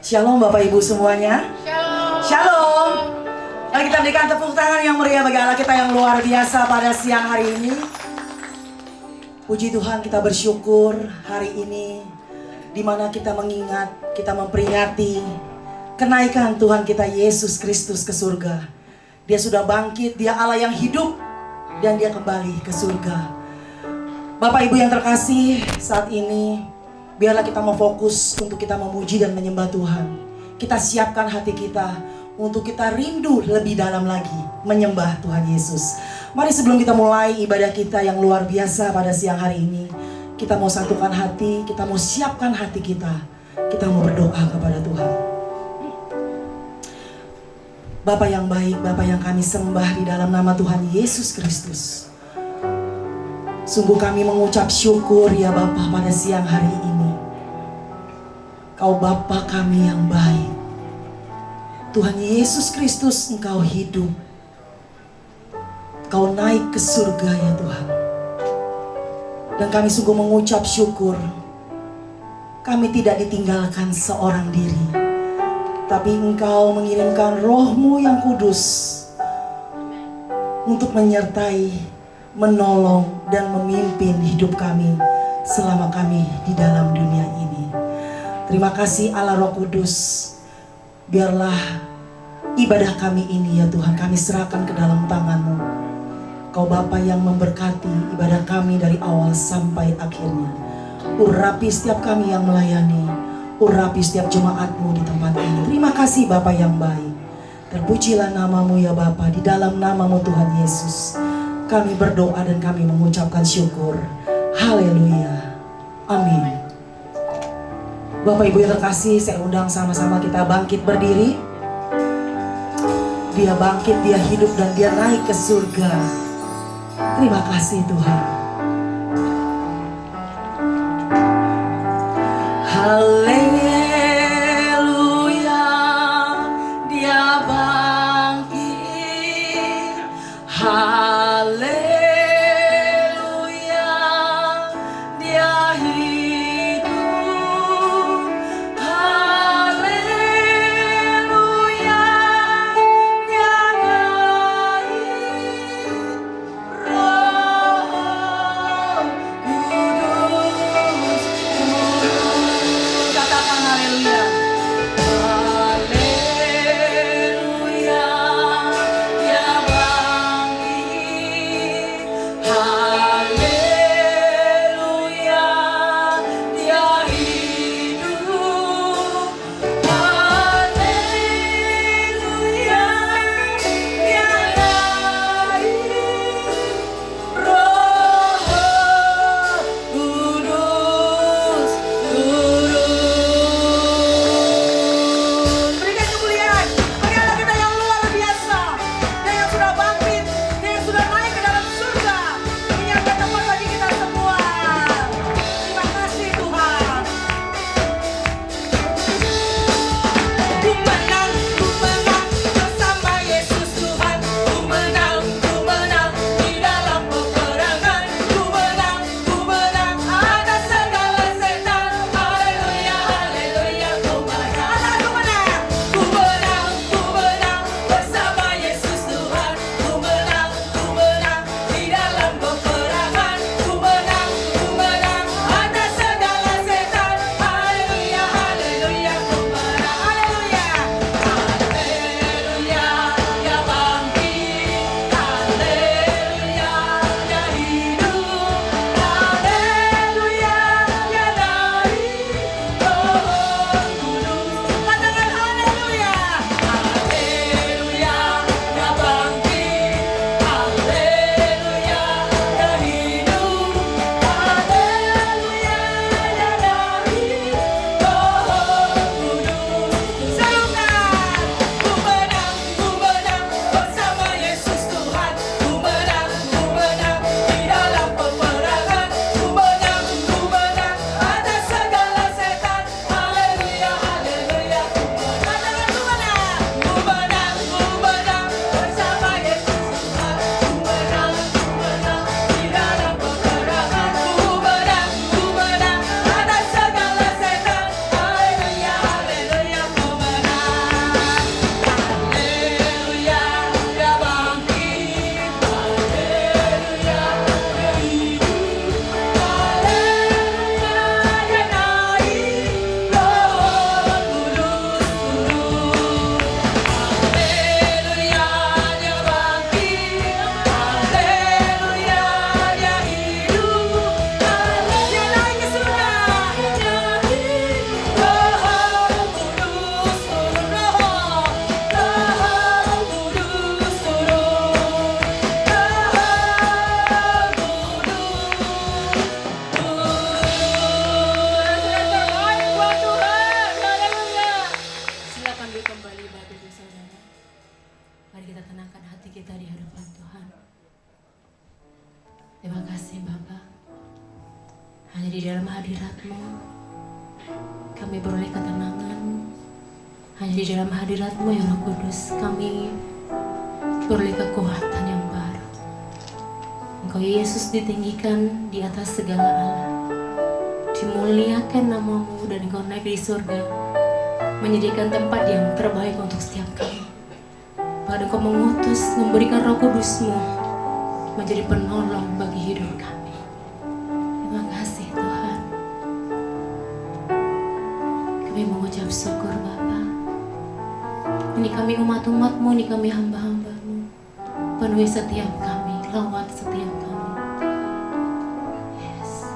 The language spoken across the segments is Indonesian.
Shalom Bapak Ibu semuanya. Shalom. Shalom. Mari kita berikan tepuk tangan yang meriah bagi Allah kita yang luar biasa pada siang hari ini. Puji Tuhan, kita bersyukur hari ini di mana kita mengingat, kita memperingati kenaikan Tuhan kita Yesus Kristus ke surga. Dia sudah bangkit, dia Allah yang hidup dan dia kembali ke surga. Bapak Ibu yang terkasih, saat ini biarlah kita mau fokus untuk kita memuji dan menyembah Tuhan. Kita siapkan hati kita untuk kita rindu lebih dalam lagi menyembah Tuhan Yesus. Mari sebelum kita mulai ibadah kita yang luar biasa pada siang hari ini, kita mau satukan hati, kita mau siapkan hati kita. Kita mau berdoa kepada Tuhan. Bapa yang baik, Bapa yang kami sembah di dalam nama Tuhan Yesus Kristus. Sungguh kami mengucap syukur ya Bapa pada siang hari ini. Kau Bapa kami yang baik. Tuhan Yesus Kristus, Engkau hidup. Kau naik ke surga ya Tuhan. Dan kami sungguh mengucap syukur. Kami tidak ditinggalkan seorang diri. Tapi Engkau mengirimkan Roh-Mu yang kudus untuk menyertai, menolong dan memimpin hidup kami selama kami di dalam dunia ini. Terima kasih Allah Roh Kudus. Biarlah ibadah kami ini ya Tuhan, kami serahkan ke dalam tangan-Mu. Kau Bapa yang memberkati ibadah kami dari awal sampai akhirnya. Urapi setiap kami yang melayani, urapi setiap jemaat-Mu di tempat ini. Terima kasih Bapa yang baik. Terpujilah nama-Mu ya Bapa, di dalam nama-Mu Tuhan Yesus. Kami berdoa dan kami mengucapkan syukur. Haleluya. Amin. Bapak Ibu yang terkasih, saya undang sama-sama kita bangkit berdiri. Dia bangkit, dia hidup dan dia naik ke surga. Terima kasih Tuhan. Haleluya, dia bangkit. Haleluya, dia hidup. Haleluya, dia naik. Roh Kudus, di dalam hadirat-Mu ya Roh Kudus, kami beroleh kekuatan yang baru. Engkau Yesus ditinggikan di atas segala Allah, dimuliakan nama-Mu, dan Engkau naik di surga, menyediakan tempat yang terbaik untuk setiap kami. Bahkan Engkau mengutus, memberikan Roh Kudus-Mu menjadi penolong bagi hidup kami. Terima kasih Tuhan. Kami mengucap syukur Bapa. Ini kami umat-umat-Mu, ini kami hamba-hamba-Mu. Penuhi setiap kami, lawat setiap kami. Yes.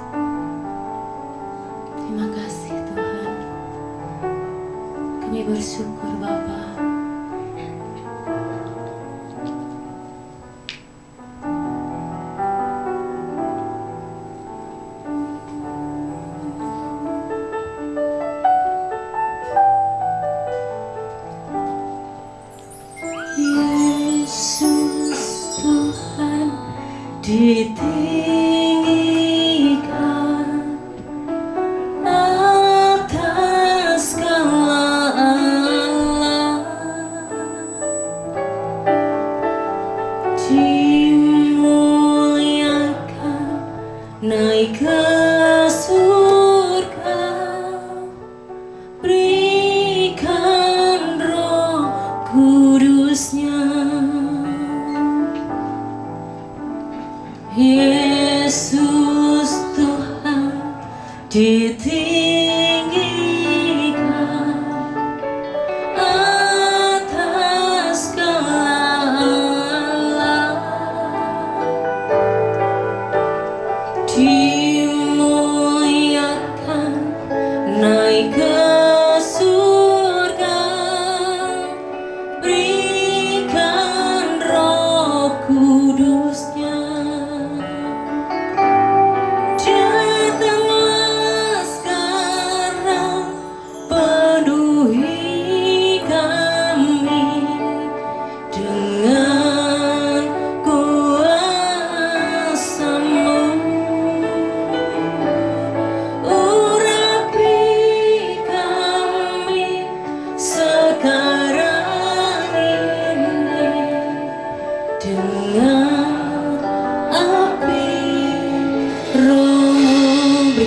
Terima kasih Tuhan. Kami bersyukur Bapa. Ditinggikan atas segala Allah, dimuliakan naik ke surga, berikan Roh Kudus-Nya. Yesus Tuhan ditinggikan atas segala Allah, dimuliakan naik ke surga, berikan Roh Kudus-Nya.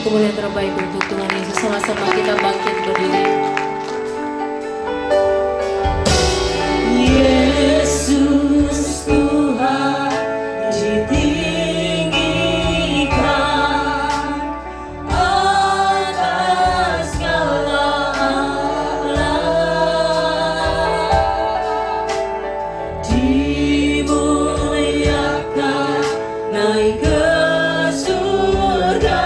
Kemuliaan terbaik untuk Tuhan Yesus. Sama-sama kita bangkit berdiri. Yesus Tuhan ditinggikan atas segala Allah, dimuliakan naik ke surga.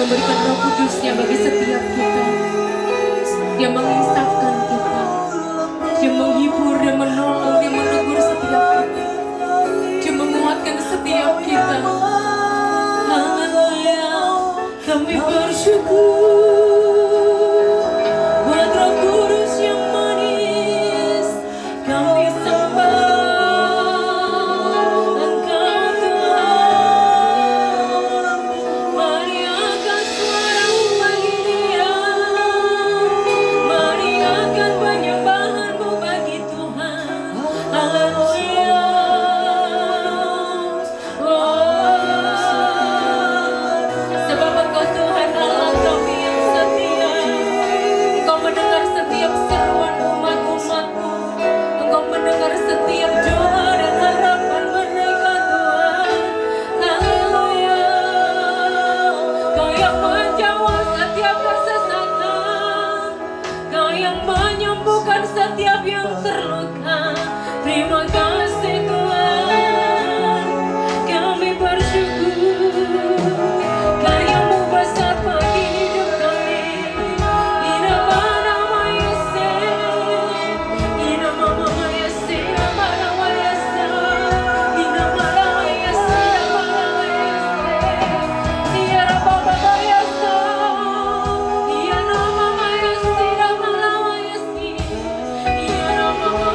memberikan Roh Kudus-Nya bagi setiap kita. Dia menginsafkan kita, Dia menghibur, Dia menolong, Dia menegur setiap kita, Dia menguatkan setiap kita. Haleluya, kami bersyukur buat Roh Kudus yang manis. Kami sembah Engkau Tuhan. Mari angkat suaramu bagi Dia, mari angkat penyembahanmu bagi Tuhan. Haleluya. Sebab Engkau Tuhan Allah kami yang setia. Engkau mendengar setiap seruan umat-umat-Mu. Engkau mendengar setiap doa dan harapan mereka Tuhan. Haleluya. Kau yang menjawab setiap kesesatan, Kau yang menyembuhkan setiap yang terluka. Terima kasih Tuhan, kami bersyukur. Karya-Mu besar bagi hidup kami. Nama Yesus, nama Yesus, nama Yesus, nama Yesus, Dia Bapa Yesus, Dia nama Yesus, nama Yesus, Dia nama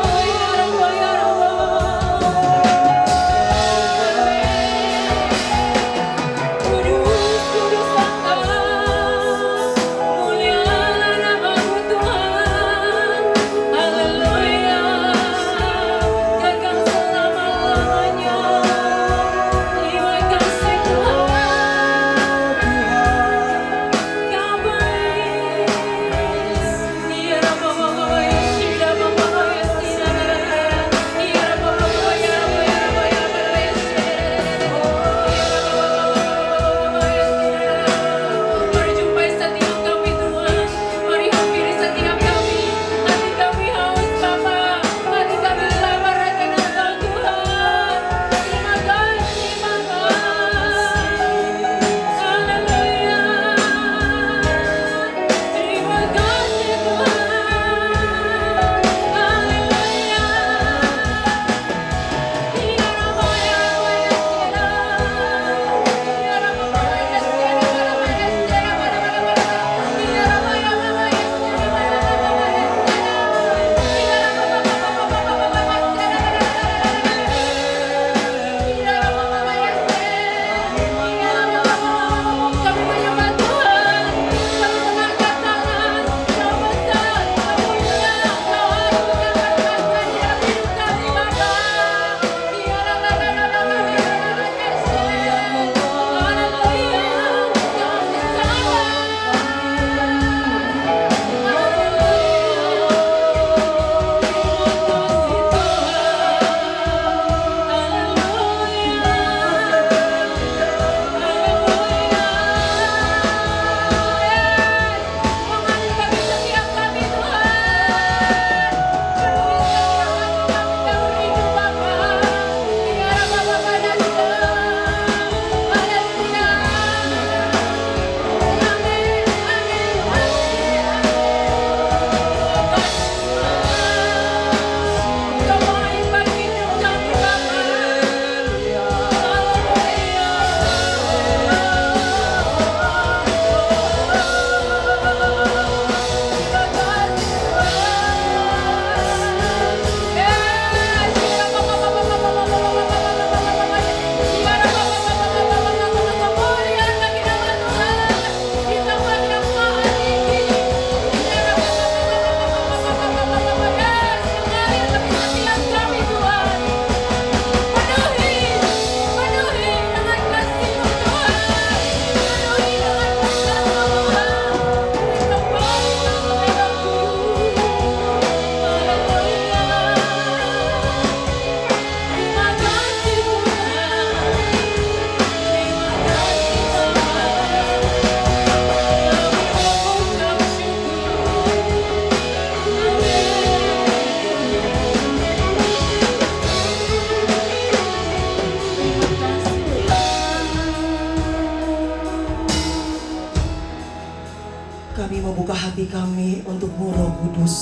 hati kami untukmu Roh Kudus.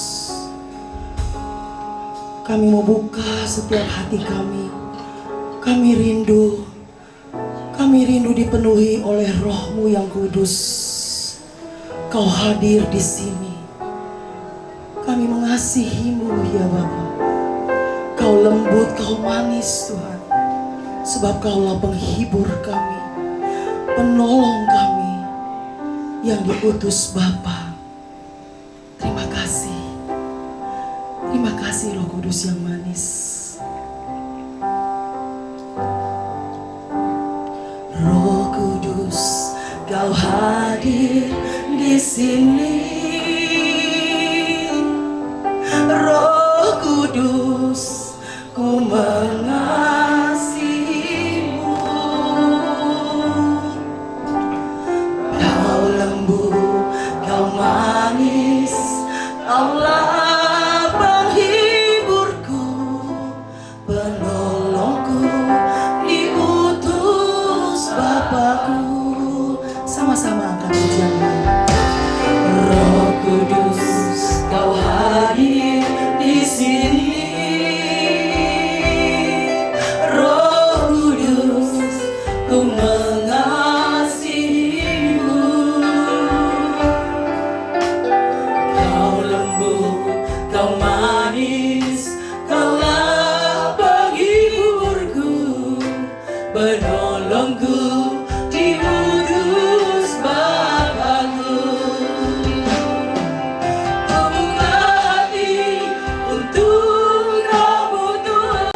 Kami mau buka setiap hati kami. Kami rindu dipenuhi oleh Roh-Mu yang kudus. Kau hadir di sini. Kami mengasihi-Mu ya Bapa. Kau lembut, Kau manis Tuhan. Sebab Kaulah penghibur kami, penolong kami yang diutus Bapa. Terima kasih. Terima kasih Roh Kudus yang manis. Roh Kudus, Kau hadir di sini. Roh Kudus, ku mengasihimu. Kau lembut, Kau manis, Kaulah penghiburku, penolongku, diutus Bapakku. Sama-sama angkat pujiannya. Roh Kudus, Kau hadir di sini. Roh Kudus, ku mengasihimu. Kau lembut, Kau manis, Kaulah penghiburku, penolongku, diutus Bapakku. Ku buka hati untuk Roh-Mu Tuhan.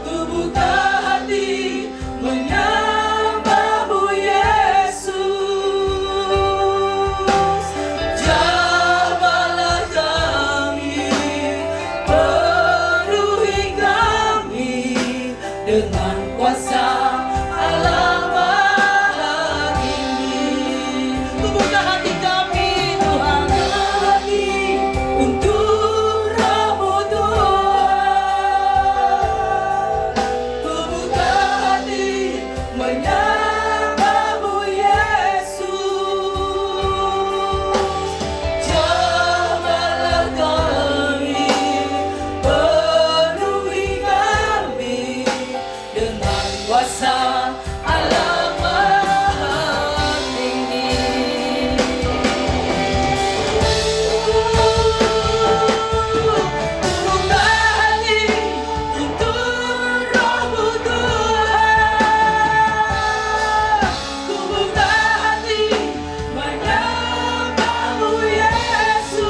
Ku buka hati menyembah-Mu Yesus. Jamahlah kami, penuhi kami dengan kuasa Allah Maha Tinggi. Ku buka hati kami Tuhan, hati untuk Roh-Mu Tuhan. Ku buka hati menyembah-Mu Yesus. Jamahlah kami, penuhi kami dengan kuasa Allah Maha Tinggi. Buka hati untuk Roh-Mu Tuhan. Ku buka hati menyembah-Mu Yesus.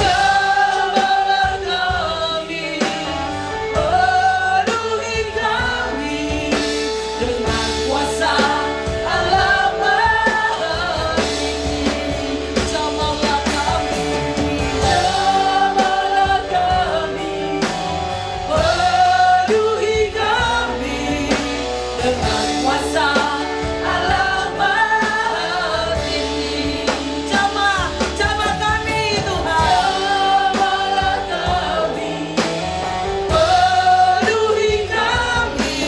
Jamahlah kami, penuhi kami dengan kuasa Allah Maha Tinggi. Jamahlah kami, penuhi kami dengan kuasa Allah Maha Tinggi. Jamah kami Tuhan. Jamahlah kami, penuhi kami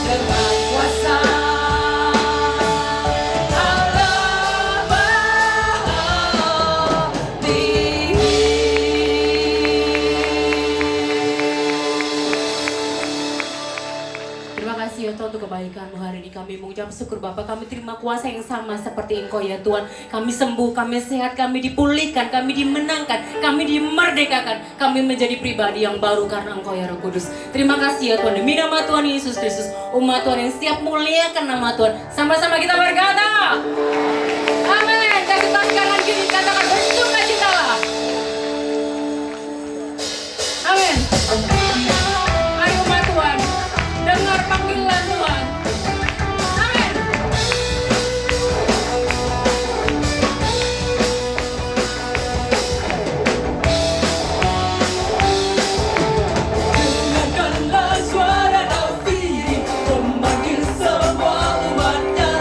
dengan kuasa Allah Maha Tinggi. Terima kasih ya Tuhan untuk kebaikan-Mu hari ini. Kami mengucap syukur Bapa, kami terima kuasa yang sama seperti Engkau ya Tuhan. Kami sembuh, kami sehat, kami dipulihkan, kami dimenangkan, kami dimerdekakan. Kami menjadi pribadi yang baru karena Engkau ya Roh Kudus. Terima kasih ya Tuhan, demi nama Tuhan Yesus Kristus, umat Tuhan yang setiap muliakan nama Tuhan. Sama-sama kita berkata, amin. Katakan kanan kiri, katakan bersukacitalah. Amin. Ayo umat Tuhan, dengar panggilan Tuhan. Amin. Dengarkanlah suara David memanggil semua umatnya.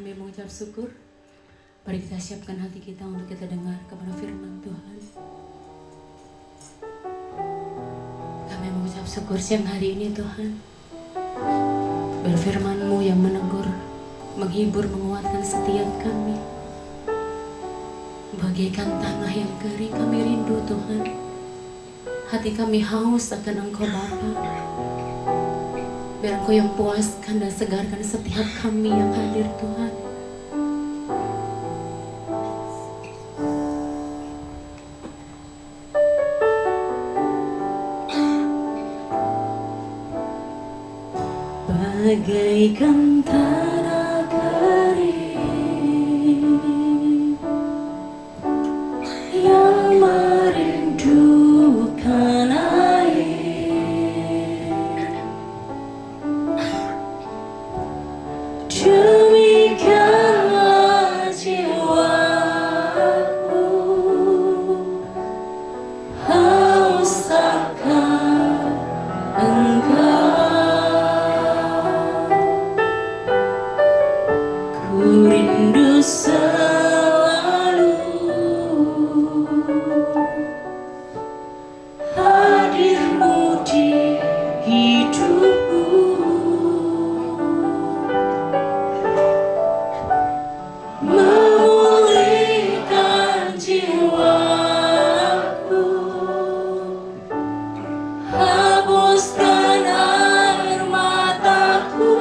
kami mengucap syukur. Mari kita siapkan hati kita untuk kita dengar kepada firman Tuhan. Kami mengucap syukur siang hari ini Tuhan. Berfirman-Mu yang menegur, menghibur, menguatkan setiap kami. Bagaikan tanah yang kering kami rindu Tuhan. Hati kami haus akan Engkau Bapa. Biar Engkau yang puaskan dan segarkan setiap kami yang hadir Tuhan. Bagaikan tanah kering yang merindukan air, demikianlah jiwaku haus akan Engkau. Ku rindu selalu hadir-Mu di hidupku, memulihkan jiwaku, hapuskan air mataku.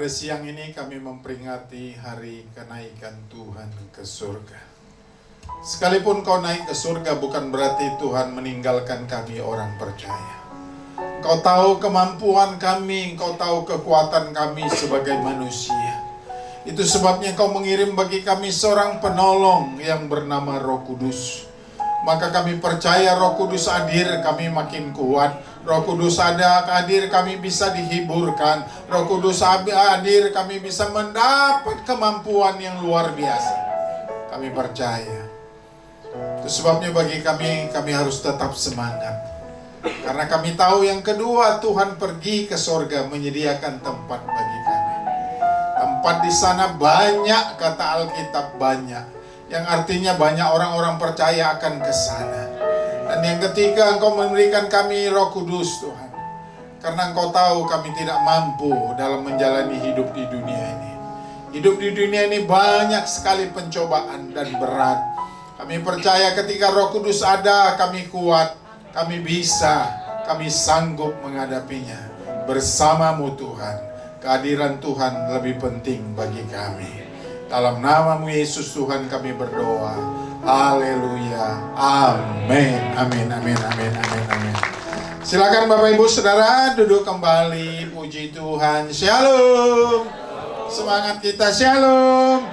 Pada siang ini kami memperingati hari kenaikan Tuhan ke surga. Sekalipun kau naik ke surga bukan berarti Tuhan meninggalkan kami orang percaya. Kau tahu kemampuan kami, kau tahu kekuatan kami sebagai manusia. Itu sebabnya kau mengirim bagi kami seorang penolong yang bernama Roh Kudus. Maka kami percaya Roh Kudus hadir, kami makin kuat. Roh Kudus hadir, kami bisa dihiburkan. Roh Kudus hadir, kami bisa mendapat kemampuan yang luar biasa. Kami percaya. Itu sebabnya bagi kami harus tetap semangat. Karena kami tahu yang kedua, Tuhan pergi ke sorga menyediakan tempat bagi kami. Tempat di sana banyak, kata Alkitab banyak. Yang artinya banyak orang-orang percaya akan ke sana. Dan yang ketiga, Engkau memberikan kami Roh Kudus, Tuhan. Karena Engkau tahu kami tidak mampu dalam menjalani hidup di dunia ini. Hidup di dunia ini banyak sekali pencobaan dan berat. Kami percaya ketika Roh Kudus ada, kami kuat, kami bisa, kami sanggup menghadapinya. Bersamamu Tuhan, kehadiran Tuhan lebih penting bagi kami. Dalam nama-Mu Yesus Tuhan kami berdoa. Haleluya. Amin. Amin. Amin. Amin. Amin. Amin. Silakan Bapak Ibu Saudara duduk kembali. Puji Tuhan. Shalom. Semangat kita shalom.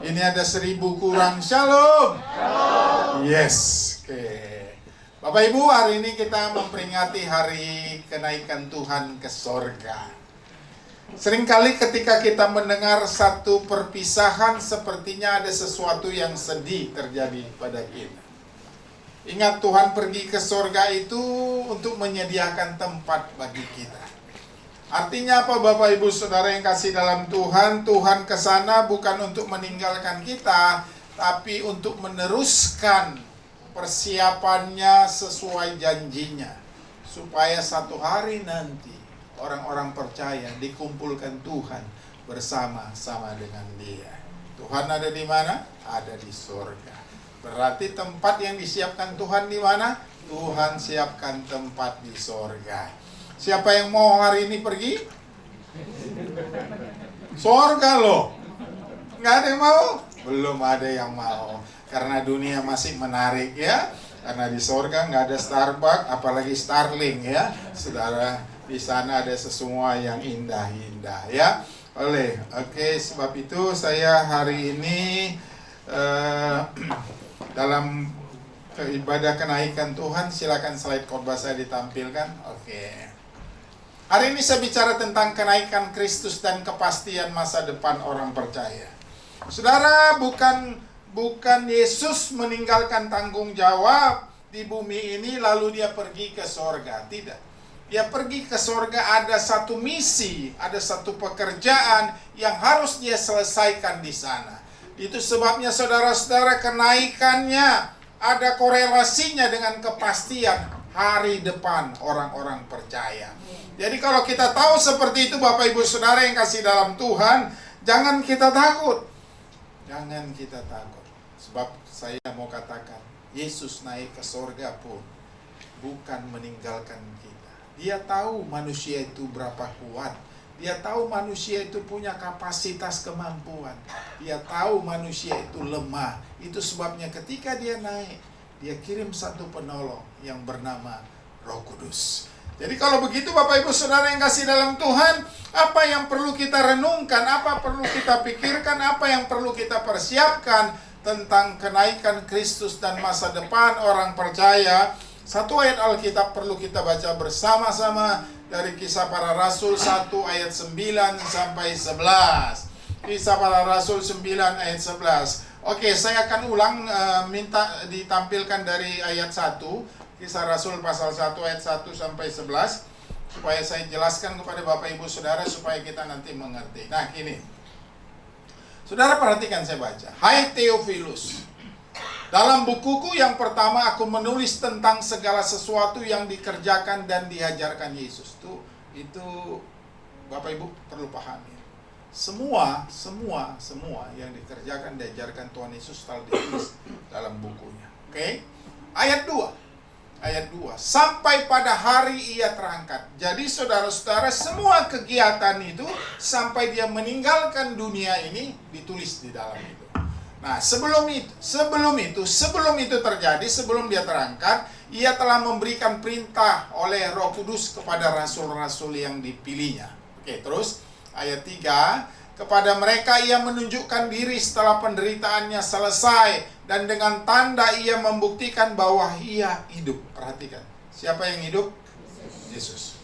Ini ada 1000 kurang shalom. Yes. Oke. Bapak Ibu, hari ini kita memperingati hari kenaikan Tuhan ke sorga. Seringkali ketika kita mendengar satu perpisahan, sepertinya ada sesuatu yang sedih terjadi pada kita. Ingat, Tuhan pergi ke sorga itu untuk menyediakan tempat bagi kita. Artinya apa Bapak Ibu Saudara yang kasih dalam Tuhan? Tuhan ke sana bukan untuk meninggalkan kita, tapi untuk meneruskan persiapannya sesuai janjinya. Supaya satu hari nanti orang-orang percaya dikumpulkan Tuhan bersama-sama dengan Dia. Tuhan ada di mana? Ada di surga. Berarti tempat yang disiapkan Tuhan di mana? Tuhan siapkan tempat di surga. Siapa yang mau hari ini pergi? Surga loh. Nggak ada yang mau? Belum ada yang mau. Karena dunia masih menarik ya. Karena di surga nggak ada Starbucks, apalagi Starlink ya. Saudara, di sana ada semua yang indah-indah ya. Oke, sebab itu saya hari ini dalam ibadah kenaikan Tuhan, silakan slide khotbah saya ditampilkan. Oke. Hari ini saya bicara tentang kenaikan Kristus dan kepastian masa depan orang percaya. Saudara, bukan Yesus meninggalkan tanggung jawab di bumi ini lalu dia pergi ke sorga. Tidak. Dia pergi ke sorga, ada satu misi, ada satu pekerjaan yang harus dia selesaikan di sana. Itu sebabnya saudara-saudara, kenaikannya ada korelasinya dengan kepastian hari depan orang-orang percaya. Jadi kalau kita tahu seperti itu Bapak Ibu Saudara yang kasih dalam Tuhan, jangan kita takut. Jangan kita takut. Sebab saya mau katakan, Yesus naik ke sorga pun bukan meninggalkan kita. Dia tahu manusia itu berapa kuat. Dia tahu manusia itu punya kapasitas kemampuan. Dia tahu manusia itu lemah. Itu sebabnya ketika dia naik, dia kirim satu penolong yang bernama Roh Kudus. Jadi kalau begitu Bapak Ibu Saudara yang kasih dalam Tuhan, apa yang perlu kita renungkan, apa perlu kita pikirkan, apa yang perlu kita persiapkan tentang kenaikan Kristus dan masa depan orang percaya. Satu ayat Alkitab perlu kita baca bersama-sama dari Kisah Para Rasul 1 ayat 9 sampai 11. Kisah Para Rasul 9 ayat 11. Oke, saya akan ulang, minta ditampilkan dari ayat 1. Kisah Rasul pasal 1 ayat 1 sampai 11. Supaya saya jelaskan kepada Bapak Ibu Saudara supaya kita nanti mengerti. Nah, ini. Saudara perhatikan saya baca. Hai Theophilus. Dalam bukuku yang pertama aku menulis tentang segala sesuatu yang dikerjakan dan diajarkan Yesus. Itu Bapak Ibu perlu pahami. Semua yang dikerjakan diajarkan Tuhan Yesus telah ditulis dalam bukunya. Oke? Ayat 2. ayat 2. Sampai pada hari ia terangkat. Jadi saudara-saudara, semua kegiatan itu sampai dia meninggalkan dunia ini ditulis di dalam itu. Nah, sebelum itu terjadi, sebelum dia terangkat, ia telah memberikan perintah oleh Roh Kudus kepada rasul-rasul yang dipilihnya. Oke, terus ayat 3, kepada mereka ia menunjukkan diri setelah penderitaannya selesai, dan dengan tanda ia membuktikan bahwa ia hidup. Perhatikan, siapa yang hidup? Yesus.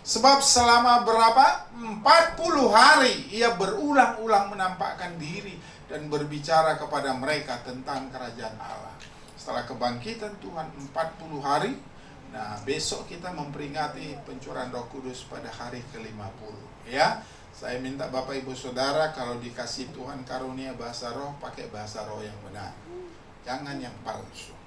Sebab selama berapa? 40 hari ia berulang-ulang menampakkan diri dan berbicara kepada mereka tentang kerajaan Allah. Setelah kebangkitan Tuhan 40 hari, nah besok kita memperingati pencurahan Roh Kudus pada hari ke-50. Ya, saya minta Bapak Ibu Saudara kalau dikasih Tuhan karunia bahasa roh, pakai bahasa roh yang benar. Jangan yang palsu.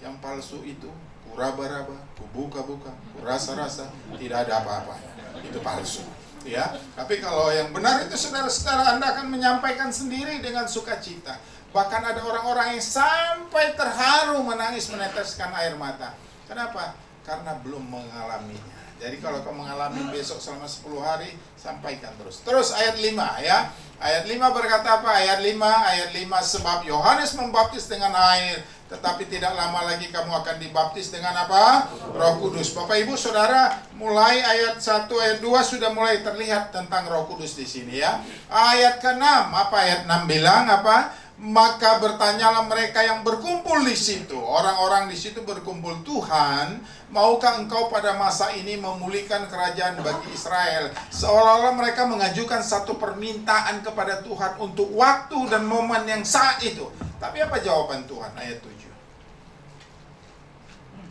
Yang palsu itu kuraba-raba, kubuka-buka, kurasa-rasa, tidak ada apa-apanya. Itu palsu. Ya, tapi kalau yang benar itu saudara-saudara, Anda akan menyampaikan sendiri dengan sukacita. Bahkan ada orang-orang yang sampai terharu menangis meneteskan air mata. Kenapa? Karena belum mengalaminya. Jadi kalau kau mengalami besok selama 10 hari, sampaikan terus. Terus ayat 5 ya. Ayat 5 berkata apa? Ayat 5, sebab Yohanes membaptis dengan air, tetapi tidak lama lagi kamu akan dibaptis dengan apa? Roh Kudus. Bapak Ibu Saudara, mulai ayat 1, ayat 2 sudah mulai terlihat tentang Roh Kudus di sini ya. Ayat ke-6, apa ayat 6 bilang apa? Maka bertanyalah mereka yang berkumpul di situ. Orang-orang di situ berkumpul, Tuhan, maukah engkau pada masa ini memulihkan kerajaan bagi Israel? Seolah-olah mereka mengajukan satu permintaan kepada Tuhan untuk waktu dan momen yang saat itu. Tapi apa jawaban Tuhan? Ayat 7.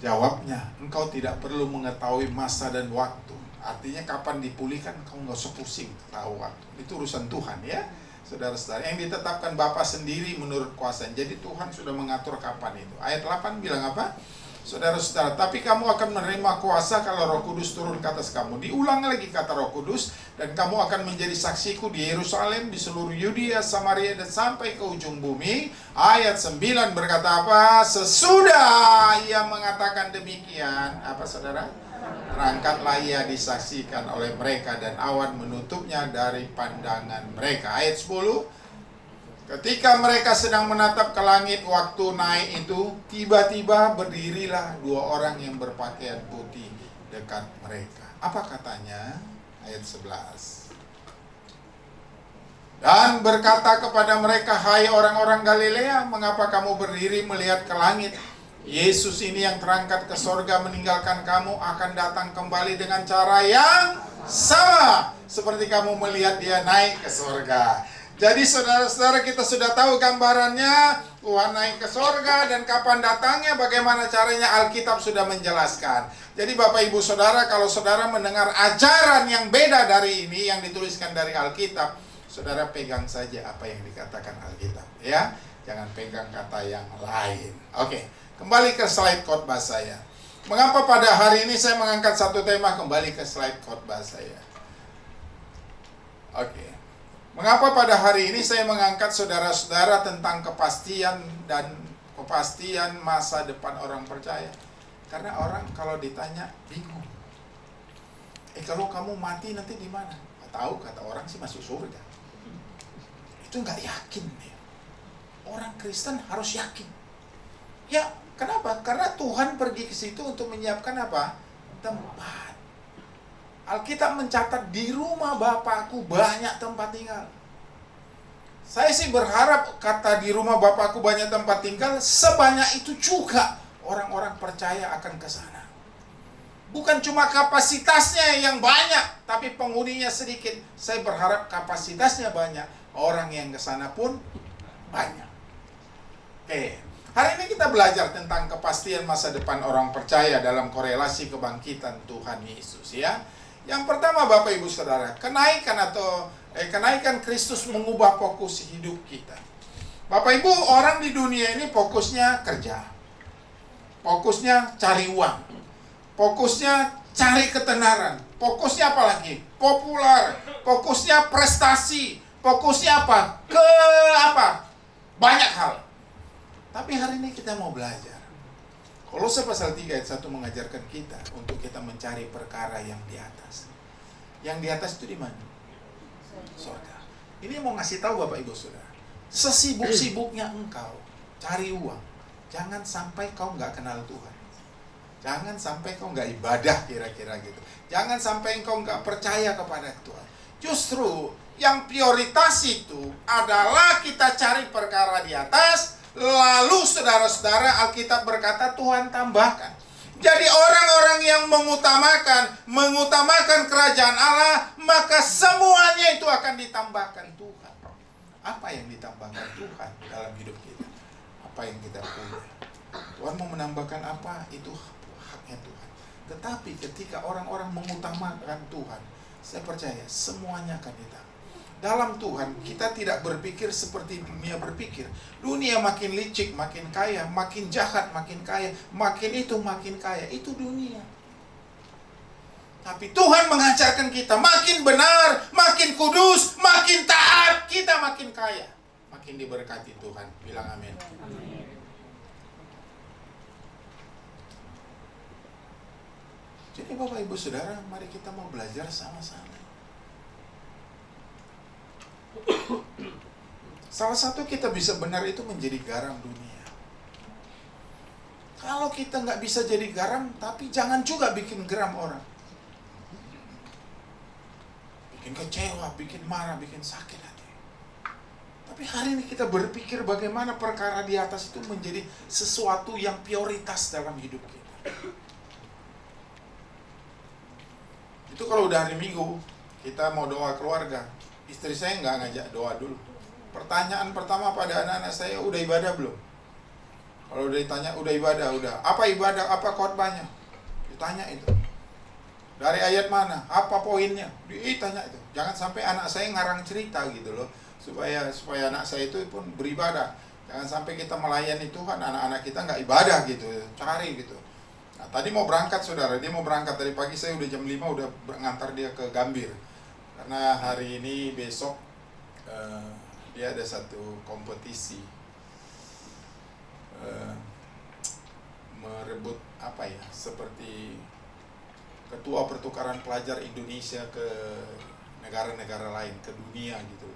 Jawabnya, engkau tidak perlu mengetahui masa dan waktu. Artinya kapan dipulihkan, kau nggak usah pusing tahu waktu. Itu urusan Tuhan ya. Saudara-saudara, yang ditetapkan Bapa sendiri menurut kuasa. Jadi Tuhan sudah mengatur kapan itu. Ayat 8 bilang apa? Saudara-saudara, tapi kamu akan menerima kuasa kalau Roh Kudus turun ke atas kamu. Diulang lagi kata Roh Kudus, dan kamu akan menjadi saksiku di Yerusalem, di seluruh Yudea, Samaria, dan sampai ke ujung bumi. Ayat 9 berkata apa? Sesudah ia mengatakan demikian, apa saudara? Terangkatlah ia disaksikan oleh mereka, dan awan menutupnya dari pandangan mereka. Ayat 10, ketika mereka sedang menatap ke langit waktu naik itu, tiba-tiba berdirilah 2 orang yang berpakaian putih dekat mereka. Apa katanya? Ayat 11. Dan berkata kepada mereka, hai orang-orang Galilea, mengapa kamu berdiri melihat ke langit? Yesus ini yang terangkat ke sorga meninggalkan kamu akan datang kembali dengan cara yang sama seperti kamu melihat dia naik ke sorga. Jadi saudara-saudara, kita sudah tahu gambarannya. Tuhan naik ke sorga, dan kapan datangnya, bagaimana caranya, Alkitab sudah menjelaskan. Jadi Bapak Ibu Saudara, kalau saudara mendengar ajaran yang beda dari ini yang dituliskan dari Alkitab, saudara pegang saja apa yang dikatakan Alkitab ya. Jangan pegang kata yang lain. Oke. Kembali ke slide khotbah saya. Mengapa pada hari ini saya mengangkat satu tema? Kembali ke slide khotbah saya. Oke. Mengapa pada hari ini saya mengangkat saudara-saudara tentang kepastian masa depan orang percaya? Karena orang kalau ditanya bingung. Kalau kamu mati nanti di mana? Tahu, kata orang sih masuk surga. Itu nggak yakin ya. Orang Kristen harus yakin. Ya, kenapa? Karena Tuhan pergi ke situ untuk menyiapkan apa? Tempat. Alkitab mencatat di rumah Bapakku banyak tempat tinggal. Saya sih berharap kata di rumah Bapakku banyak tempat tinggal, sebanyak itu juga orang-orang percaya akan ke sana. Bukan cuma kapasitasnya yang banyak, tapi penghuninya sedikit. Saya berharap kapasitasnya banyak, orang yang ke sana pun banyak. Oke. Hari ini kita belajar tentang kepastian masa depan orang percaya dalam korelasi kebangkitan Tuhan Yesus ya. Yang pertama Bapak Ibu Saudara, kenaikan Kristus mengubah fokus hidup kita. Bapak Ibu, orang di dunia ini fokusnya kerja. Fokusnya cari uang. Fokusnya cari ketenaran. Fokusnya apa lagi? Populer. Fokusnya prestasi. Fokusnya apa? Banyak hal. Tapi hari ini kita mau belajar. Kolose pasal 3 ayat 1 mengajarkan kita untuk kita mencari perkara yang di atas. Yang di atas itu di mana? Surga. Ini mau ngasih tahu Bapak Ibu Saudara, sesibuk-sibuknya engkau cari uang, jangan sampai kau nggak kenal Tuhan. Jangan sampai kau nggak ibadah, kira-kira gitu. Jangan sampai engkau nggak percaya kepada Tuhan. Justru yang prioritas itu adalah kita cari perkara di atas. Lalu saudara-saudara, Alkitab berkata Tuhan tambahkan. Jadi orang-orang yang mengutamakan kerajaan Allah, maka semuanya itu akan ditambahkan Tuhan. Apa yang ditambahkan Tuhan dalam hidup kita? Apa yang kita punya? Tuhan mau menambahkan apa? Itu haknya Tuhan. Tetapi ketika orang-orang mengutamakan Tuhan, saya percaya semuanya akan ditambah. Dalam Tuhan, kita tidak berpikir seperti dunia berpikir. Dunia makin licik, makin kaya, makin jahat, makin kaya, makin kaya. Itu dunia. Tapi Tuhan mengajarkan kita makin benar, makin kudus, makin taat, kita makin kaya. Makin diberkati Tuhan. Bilang amin. Jadi Bapak Ibu Saudara, mari kita mau belajar sama-sama. Salah satu kita bisa benar itu menjadi garam dunia. Kalau kita nggak bisa jadi garam, tapi jangan juga bikin geram orang. Bikin kecewa, bikin marah, bikin sakit hati. Tapi hari ini kita berpikir bagaimana perkara di atas itu menjadi sesuatu yang prioritas dalam hidup kita. Itu kalau udah hari Minggu, kita mau doa keluarga. Istri saya nggak ngajak doa dulu. Pertanyaan pertama pada anak-anak saya, udah ibadah belum? Kalau udah ditanya, udah ibadah, udah. Apa ibadah, apa khotbahnya? Ditanya itu. Dari ayat mana? Apa poinnya? Ditanya itu. Jangan sampai anak saya ngarang cerita gitu loh. Supaya anak saya itu pun beribadah. Jangan sampai kita melayani Tuhan, anak-anak kita nggak ibadah gitu. Cari gitu. Nah, tadi mau berangkat saudara, dia mau berangkat dari pagi, saya udah jam 5 udah ngantar dia ke Gambir. Karena hari ini besok dia ada satu kompetisi merebut apa ya, seperti ketua pertukaran pelajar Indonesia ke negara-negara lain, ke dunia gitu.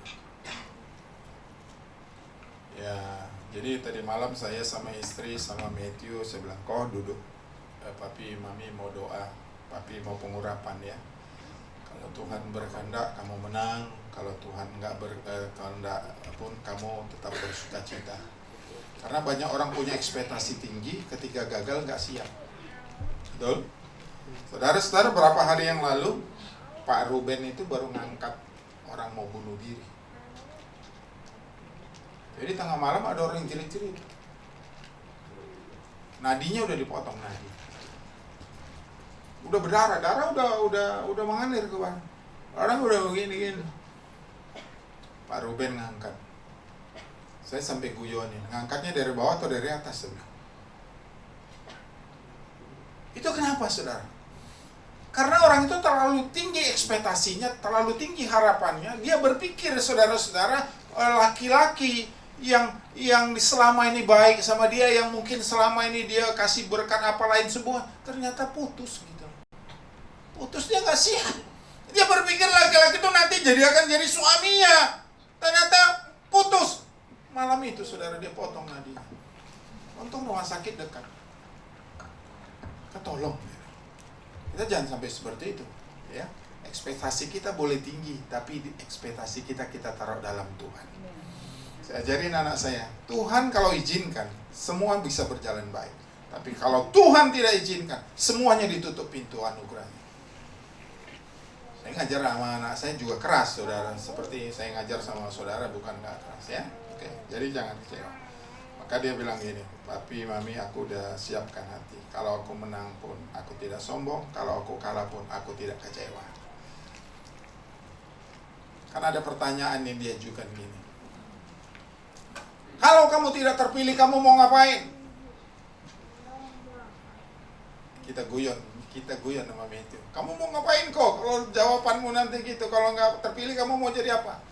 Ya, jadi tadi malam saya sama istri sama Matthew, saya bilang, kau duduk, papi mami mau doa, papi mau pengurapan ya. Kalau Tuhan berkehendak kamu menang, kalau Tuhan nggak berkehendak pun kamu tetap bersuka cita. Karena banyak orang punya ekspektasi tinggi, ketika gagal nggak siap. Betul? Saudara-saudara, berapa hari yang lalu Pak Ruben itu baru ngangkat orang mau bunuh diri. Jadi tengah malam ada orang yang jerit-jerit. Nadinya udah dipotong nadi. Udah berdarah, darah udah mengalir ke bawah. Orang udah begini. Pak Ruben ngangkat. Saya sampai guyonin, ngangkatnya dari bawah atau dari atas sebenarnya. Itu kenapa saudara? Karena orang itu terlalu tinggi ekspektasinya, terlalu tinggi harapannya. Dia berpikir saudara-saudara, laki-laki yang selama ini baik sama dia, yang mungkin selama ini dia kasih berkat apa lain semua, ternyata putus gitu. Putus, dia nggak siap. Dia berpikir laki-laki itu nanti akan jadi suaminya, ternyata putus. Malam itu saudara dia potong nadinya. Untung rumah sakit dekat, ketolong. Kita jangan sampai seperti itu, ya. Ekspektasi kita boleh tinggi, tapi ekspektasi kita taruh dalam Tuhan. Saya ajarin anak saya, Tuhan kalau izinkan, semua bisa berjalan baik. Tapi kalau Tuhan tidak izinkan, semuanya ditutup pintu anugerahnya. Saya ngajar sama anak saya juga keras, saudara. Seperti saya ngajar sama saudara, bukan nggak keras, ya. Oke, jadi jangan kecewa. Maka dia bilang gini, papi, mami, aku udah siapkan hati. Kalau aku menang pun, aku tidak sombong. Kalau aku kalah pun, aku tidak kecewa. Karena ada pertanyaan yang diajukan gini. Kalau kamu tidak terpilih, kamu mau ngapain? Kita guyon sama Matthew. Kamu mau ngapain kok? Kalau jawabanmu nanti gitu, kalau nggak terpilih, kamu mau jadi apa?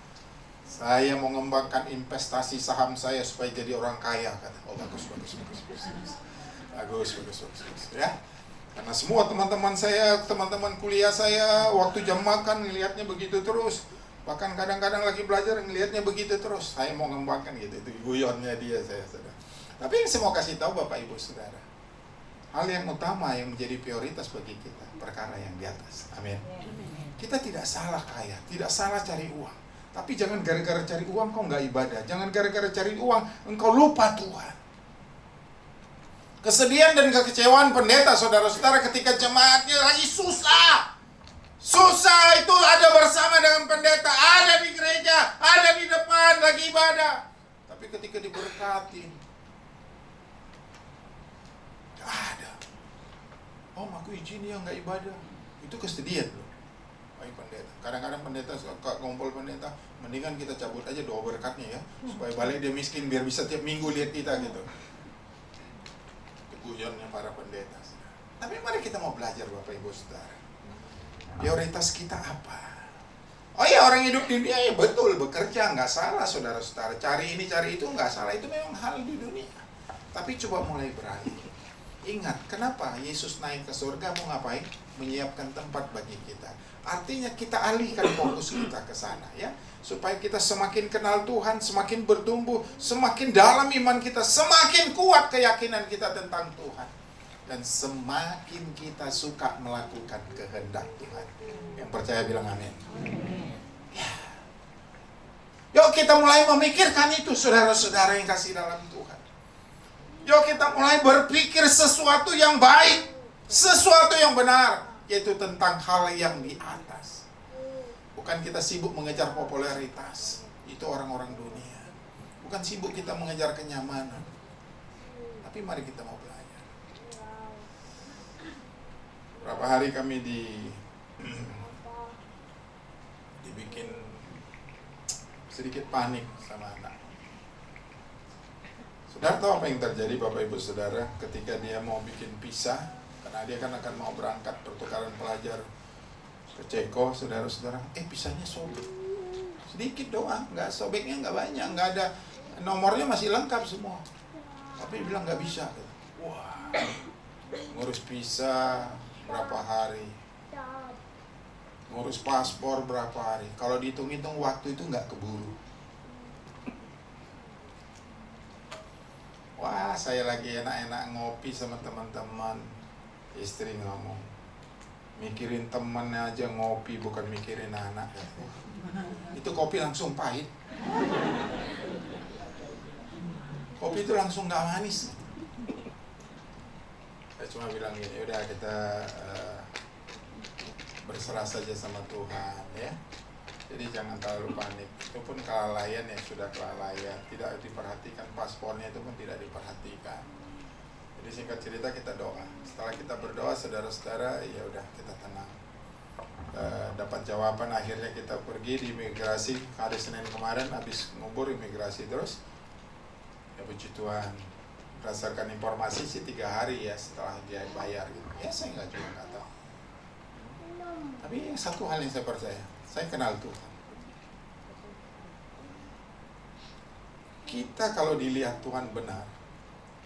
Saya mau mengembangkan investasi saham saya supaya jadi orang kaya, kata. Oh bagus. Bagus. Ya. Karena semua teman-teman saya, teman-teman kuliah saya, waktu jam makan ngelihatnya begitu terus. Bahkan kadang-kadang lagi belajar ngelihatnya begitu terus. Saya mau ngembangkan gitu, itu guyonnya dia saya saudara. Tapi yang saya mau kasih tahu Bapak Ibu Saudara, hal yang utama yang menjadi prioritas bagi kita, perkara yang di atas. Amin. Kita tidak salah kaya, tidak salah cari uang. Tapi jangan gara-gara cari uang kau nggak ibadah. Jangan gara-gara cari uang engkau lupa Tuhan. Kesedihan dan kekecewaan pendeta, saudara-saudara, ketika jemaatnya lagi susah. Susah itu ada bersama dengan pendeta, ada di gereja, ada di depan, lagi ibadah. Tapi ketika diberkati, gak ada. Om, aku izin ya nggak ibadah. Itu kesedihan loh. Baik pendeta. Kadang-kadang pendeta suka ngumpul pendeta, mendingan kita cabut aja doa berkatnya ya, supaya balik dia miskin biar bisa tiap minggu lihat kita gitu. Guyonnya para pendeta. Tapi mari kita mau belajar Bapak Ibu Saudara. Prioritas kita apa? Oh iya, orang hidup di dunia ya betul bekerja, nggak salah saudara-saudara. Cari ini cari itu nggak salah, itu memang hal di dunia. Tapi coba mulai beralih. Ingat, kenapa Yesus naik ke surga mau ngapain? Menyiapkan tempat bagi kita. Artinya kita alihkan fokus kita ke sana ya, supaya kita semakin kenal Tuhan, semakin bertumbuh, semakin dalam iman kita, semakin kuat keyakinan kita tentang Tuhan, dan semakin kita suka melakukan kehendak Tuhan. Yang percaya bilang amin. Ya. Yuk kita mulai memikirkan itu, saudara-saudara yang kasih dalam Tuhan. Yuk kita mulai berpikir sesuatu yang baik, sesuatu yang benar, yaitu tentang hal yang di atas. Bukan kita sibuk mengejar popularitas, itu orang-orang dunia. Bukan sibuk kita mengejar kenyamanan. Tapi mari kita mau belajar. Berapa hari kami dibikin sedikit panik sama anak. Saudara tahu apa yang terjadi Bapak Ibu Saudara ketika dia mau bikin pisah? Karena dia kan akan mau berangkat pertukaran pelajar ke Ceko, saudara-saudara. Pisahnya sobek. Sedikit doang, nggak sobeknya nggak banyak, nggak ada, nomornya masih lengkap semua. Tapi dia bilang nggak bisa. Wah, ngurus visa berapa hari, ngurus paspor berapa hari. Kalau dihitung-hitung waktu itu nggak keburu. Wah, saya lagi enak-enak ngopi sama teman-teman. Istri ngomong, mikirin temennya aja ngopi, bukan mikirin anak. Itu kopi langsung pahit. Kopi itu langsung gak manis. Saya cuma bilang gini, udah kita berserah saja sama Tuhan ya. Jadi jangan terlalu panik. Itu pun kelalaian ya, sudah kelalaian. Tidak diperhatikan, paspornya itu pun tidak diperhatikan. Jadi singkat cerita kita doa. Setelah kita berdoa, saudara-saudara, ya udah kita tenang. Dapat jawaban, akhirnya kita pergi di imigrasi hari Senin kemarin, habis ngubur imigrasi terus. Ya puji Tuhan, berdasarkan informasi sih 3 hari ya setelah dia bayar gitu. Ya saya nggak tahu. Tapi satu hal yang saya percaya, saya kenal Tuhan. Kita kalau dilihat Tuhan benar,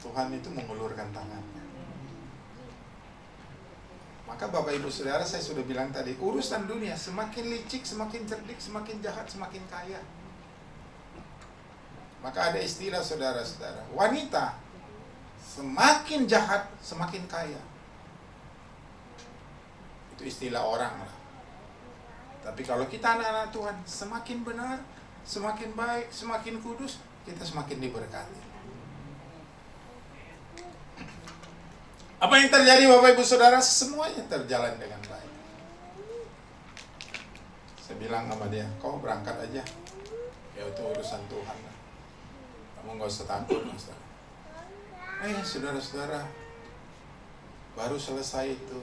Tuhan itu mengulurkan tangannya. Maka Bapak Ibu Saudara, saya sudah bilang tadi, urusan dunia semakin licik, semakin cerdik, semakin jahat, semakin kaya. Maka ada istilah saudara-saudara, wanita semakin jahat, semakin kaya. Itu istilah orang lah. Tapi kalau kita anak-anak Tuhan, semakin benar, semakin baik, semakin kudus, kita semakin diberkati. Apa yang terjadi Bapak Ibu Saudara? Semuanya terjalan dengan baik. Saya bilang sama dia, kau berangkat aja. Ya itu urusan Tuhan. Kamu gak usah takut. Saudara-saudara, baru selesai itu,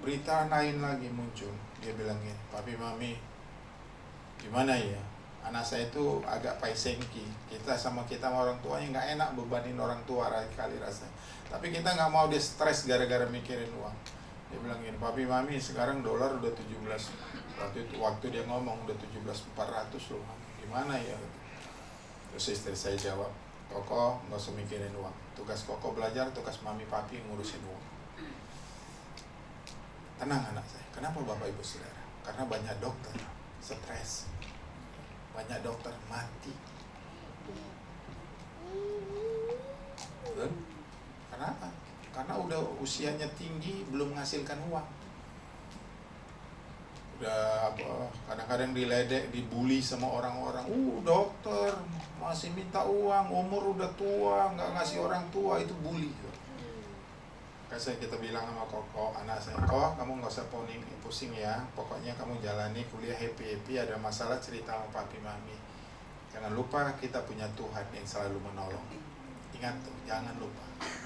berita lain lagi muncul. Dia bilang gini, papi mami, gimana ya? Anak saya itu agak paisengki. Kita sama orang tuanya nggak enak bebanin orang tua kali rasanya. Tapi kita nggak mau dia stres gara-gara mikirin uang. Dia bilang gini, papi mami sekarang dolar udah 17. Waktu dia ngomong udah 17.400 loh. Gimana ya? Terus istri saya jawab, Koko nggak usah mikirin uang. Tugas Koko belajar, tugas mami papi ngurusin uang. Tenang anak saya. Kenapa Bapak Ibu Saudara? Karena banyak dokter stres, banyak dokter mati. Kenapa? Karena udah usianya tinggi, belum menghasilkan uang. Udah kadang-kadang diledek, dibully sama orang-orang. Dokter masih minta uang, umur udah tua, nggak ngasih orang tua, itu bully. Kasih kita bilang sama Koko, anak saya, Kok kamu nggak usah pusing ya, pokoknya kamu jalani kuliah happy-happy, ada masalah cerita sama papi mami. Jangan lupa kita punya Tuhan yang selalu menolong. Ingat tuh, jangan lupa.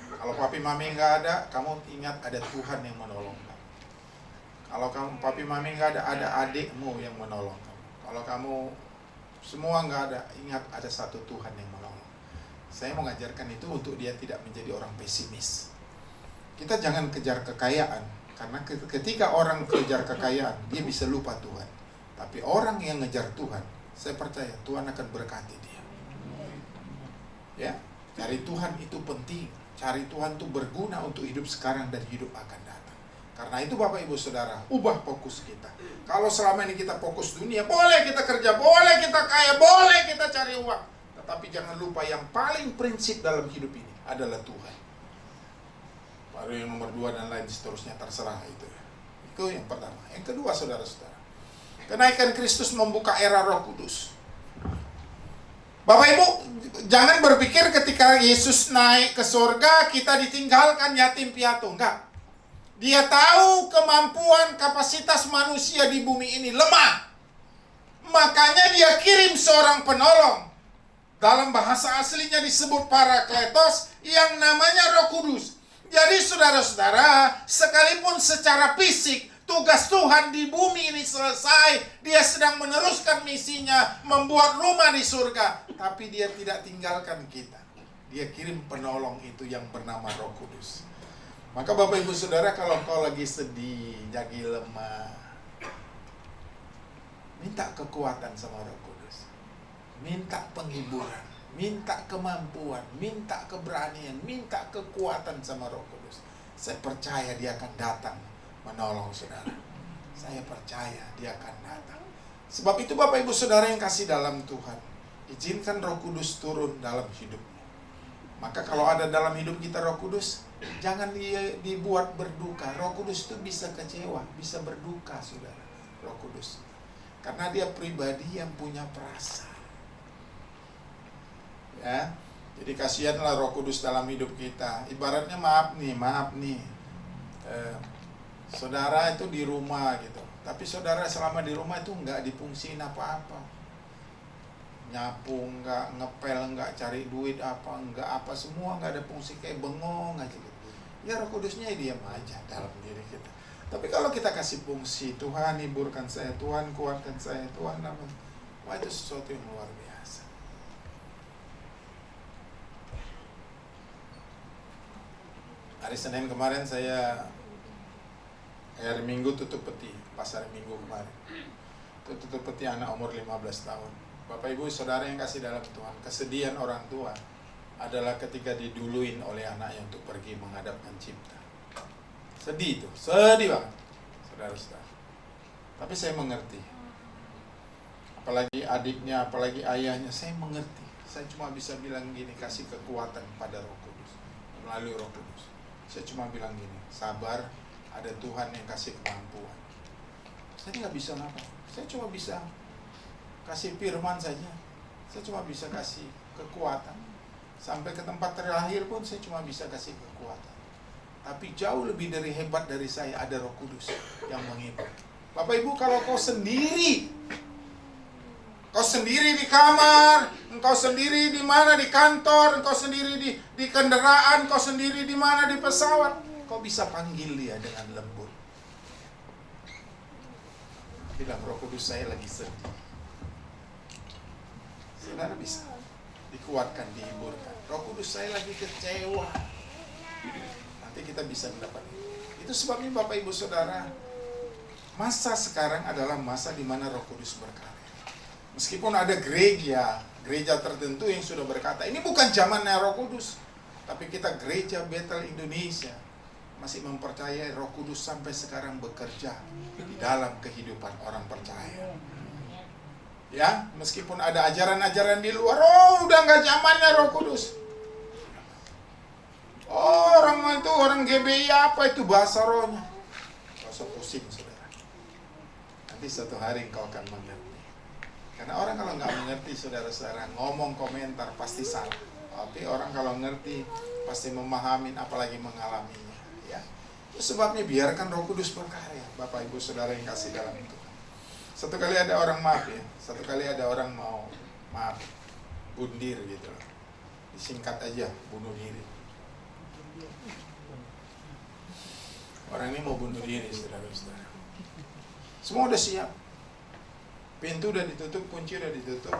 Kalau papi mami nggak ada, kamu ingat ada Tuhan yang menolong kamu. Kalau kamu papi mami nggak ada adikmu yang menolong kamu. Kalau kamu semua nggak ada, ingat ada satu Tuhan yang menolong. Saya mengajarkan itu untuk dia tidak menjadi orang pesimis. Kita jangan kejar kekayaan, karena ketika orang kejar kekayaan, dia bisa lupa Tuhan. Tapi orang yang ngejar Tuhan, saya percaya Tuhan akan berkati dia. Ya, cari Tuhan itu penting. Cari Tuhan itu berguna untuk hidup sekarang dan hidup akan datang. Karena itu Bapak Ibu Saudara, ubah fokus kita. Kalau selama ini kita fokus dunia, boleh kita kerja, boleh kita kaya, boleh kita cari uang. Tetapi jangan lupa yang paling prinsip dalam hidup ini adalah Tuhan. Baru yang nomor 2 dan lain seterusnya terserah itu. Itu yang pertama. Yang kedua saudara-saudara, kenaikan Kristus membuka era Roh Kudus. Bapak Ibu, jangan berpikir ketika Yesus naik ke surga kita ditinggalkan yatim piatu. Enggak. Dia tahu kemampuan kapasitas manusia di bumi ini lemah. Makanya dia kirim seorang penolong. Dalam bahasa aslinya disebut Parakletos yang namanya Roh Kudus. Jadi saudara-saudara, sekalipun secara fisik tugas Tuhan di bumi ini selesai, dia sedang meneruskan misinya, membuat rumah di surga, tapi dia tidak tinggalkan kita. Dia kirim penolong itu yang bernama Roh Kudus. Maka Bapak Ibu Saudara, kalau kau lagi sedih, lagi lemah, minta kekuatan sama Roh Kudus. Minta penghiburan, minta kemampuan, minta keberanian, minta kekuatan sama Roh Kudus. Saya percaya dia akan datang menolong saudara. Saya percaya dia akan datang. Sebab itu Bapak Ibu Saudara yang kasih dalam Tuhan, izinkan Roh Kudus turun dalam hidupmu. Maka kalau ada dalam hidup kita Roh Kudus, jangan dibuat berduka. Roh Kudus itu bisa kecewa, bisa berduka saudara. Roh Kudus, karena dia pribadi yang punya perasaan. Ya, jadi kasihanlah Roh Kudus dalam hidup kita. Ibaratnya maaf nih, saudara itu di rumah gitu, tapi saudara selama di rumah itu nggak difungsiin apa-apa, nyapu nggak, ngepel nggak, cari duit nggak apa, semua nggak ada fungsi, kayak bengong aja gitu. Ya Roh Kudusnya diam aja dalam diri kita. Tapi kalau kita kasih fungsi, Tuhan hiburkan saya, Tuhan kuatkan saya, Tuhan apa, wah itu sesuatu yang luar biasa. Hari Senin kemarin hari Minggu tutup peti, pas hari Minggu kemarin. Tutup peti anak umur 15 tahun. Bapak Ibu Saudara yang kasih dalam Tuhan, kesedihan orang tua adalah ketika diduluin oleh anaknya untuk pergi menghadap Pencipta. Sedih itu, sedih banget, saudara-saudara. Tapi saya mengerti. Apalagi adiknya, apalagi ayahnya, saya mengerti. Saya cuma bisa bilang gini, kasih kekuatan pada Roh Kudus, melalui Roh Kudus. Saya cuma bilang gini, sabar, ada Tuhan yang kasih kemampuan. Saya nggak bisa apa, saya cuma bisa kasih firman saja. Saya cuma bisa kasih kekuatan. Sampai ke tempat terakhir pun saya cuma bisa kasih kekuatan. Tapi jauh lebih dari hebat dari saya, ada Roh Kudus yang menghibur. Bapak Ibu, kalau kau sendiri di kamar, engkau sendiri di mana, di kantor, engkau sendiri di kendaraan, engkau sendiri di mana, di pesawat, kau bisa panggil dia dengan lembut. Bilang, Roh Kudus saya lagi sedih. Saudara bisa dikuatkan, dihiburkan. Roh Kudus saya lagi kecewa. Nanti kita bisa mendapat itu. Sebabnya Bapak Ibu Saudara, masa sekarang adalah masa di mana Roh Kudus berkarya. Meskipun ada gereja tertentu yang sudah berkata, ini bukan zamannya Roh Kudus. Tapi kita gereja Bethel Indonesia masih mempercayai Roh Kudus sampai sekarang bekerja di dalam kehidupan orang percaya. Ya, meskipun ada ajaran-ajaran di luar, udah nggak zamannya Roh Kudus. Orang itu, orang GBI apa itu bahasa rohnya? Gak usah pusing, saudara. Nanti suatu hari engkau akan mengerti. Karena orang kalau nggak mengerti, saudara-saudara, ngomong komentar pasti salah. Tapi orang kalau ngerti pasti memahami, apalagi mengalaminya. Ya, itu sebabnya biarkan Roh Kudus berkarya. Bapak Ibu Saudara yang kasih dalam itu. Satu kali ada orang satu kali ada orang mau bundir gitu. Disingkat aja, bunuh diri. Orang ini mau bunuh diri, saudara-saudara. Semua udah siap. Pintu udah ditutup, kunci udah ditutup,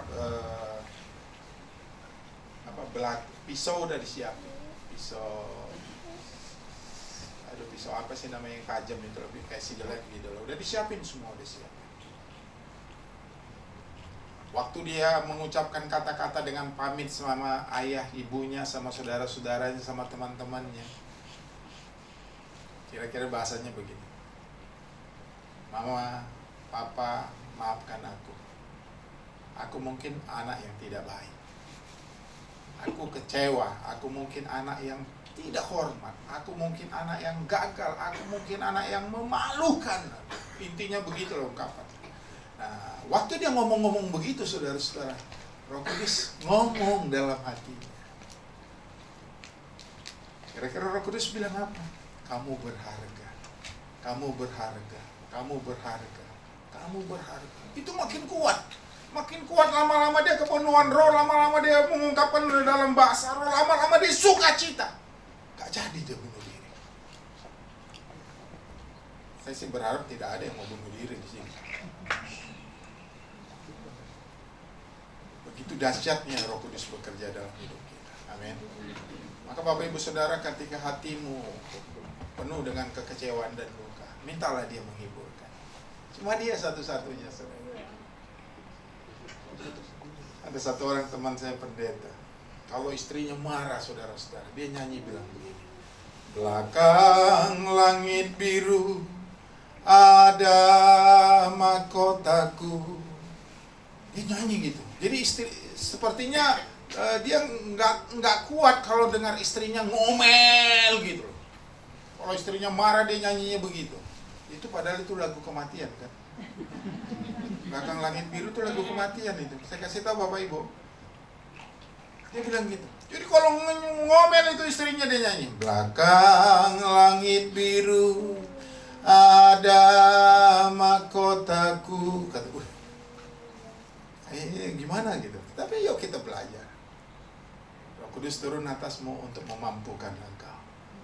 pisau udah disiapin. Pisau apa sih namanya yang tajam itu, lebih kayak silet gitu loh. Udah disiapin semua, udah siap. Waktu dia mengucapkan kata-kata dengan pamit sama ayah, ibunya, sama saudara-saudaranya, sama teman-temannya, kira-kira bahasanya begini. Mama, papa, maafkan aku. Aku mungkin anak yang tidak baik. Aku kecewa. Aku mungkin anak yang tidak hormat. Aku mungkin anak yang gagal. Aku mungkin anak yang memalukan. Intinya begitu loh ungkapan. Nah, waktu dia ngomong-ngomong begitu, saudara-saudara, Roh Kudus ngomong dalam hatinya. Kira-kira Roh Kudus bilang apa? Kamu berharga. Kamu berharga. Kamu berharga. Kamu berharga. Itu makin kuat. Makin kuat, lama-lama dia kepenuhan roh, lama-lama dia mengungkapkan dalam bahasa roh, lama-lama dia sukacita. Gak jadi dia bunuh diri. Saya sih berharap tidak ada yang mau bunuh diri di sini. Begitu dahsyatnya Roh Kudus bekerja dalam hidup kita. Amin. Maka Bapak Ibu Saudara, ketika hatimu penuh dengan kekecewaan dan luka, mintalah dia menghiburkan. Cuma dia satu-satunya, saudara. Ada satu orang teman saya pendeta, kalau istrinya marah, saudara-saudara, dia nyanyi bilang begini. Belakang langit biru ada mahkotaku. Dia nyanyi gitu. Jadi istri sepertinya dia nggak kuat kalau dengar istrinya ngomel gitu. Kalau istrinya marah dia nyanyinya begitu. Itu padahal itu lagu kematian kan. Belakang langit biru itu lagu kematian itu. Saya kasih tahu Bapak Ibu. Dia bilang gitu. Jadi kalau ngomel itu istrinya dia nyanyi. Belakang langit biru ada mahkotaku. Kata gue, gimana gitu. Tapi yuk kita belajar. Roh Kudus turun atasmu untuk memampukan engkau.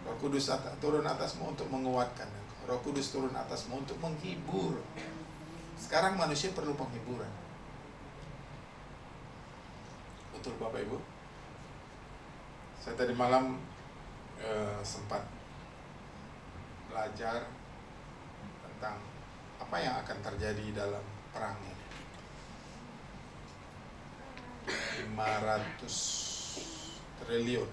Roh Kudus turun atasmu untuk menguatkan engkau. Roh Kudus turun atasmu untuk menghibur. Sekarang manusia perlu penghiburan. Betul Bapak Ibu? Saya tadi malam sempat belajar tentang apa yang akan terjadi dalam perang ini. 500 triliun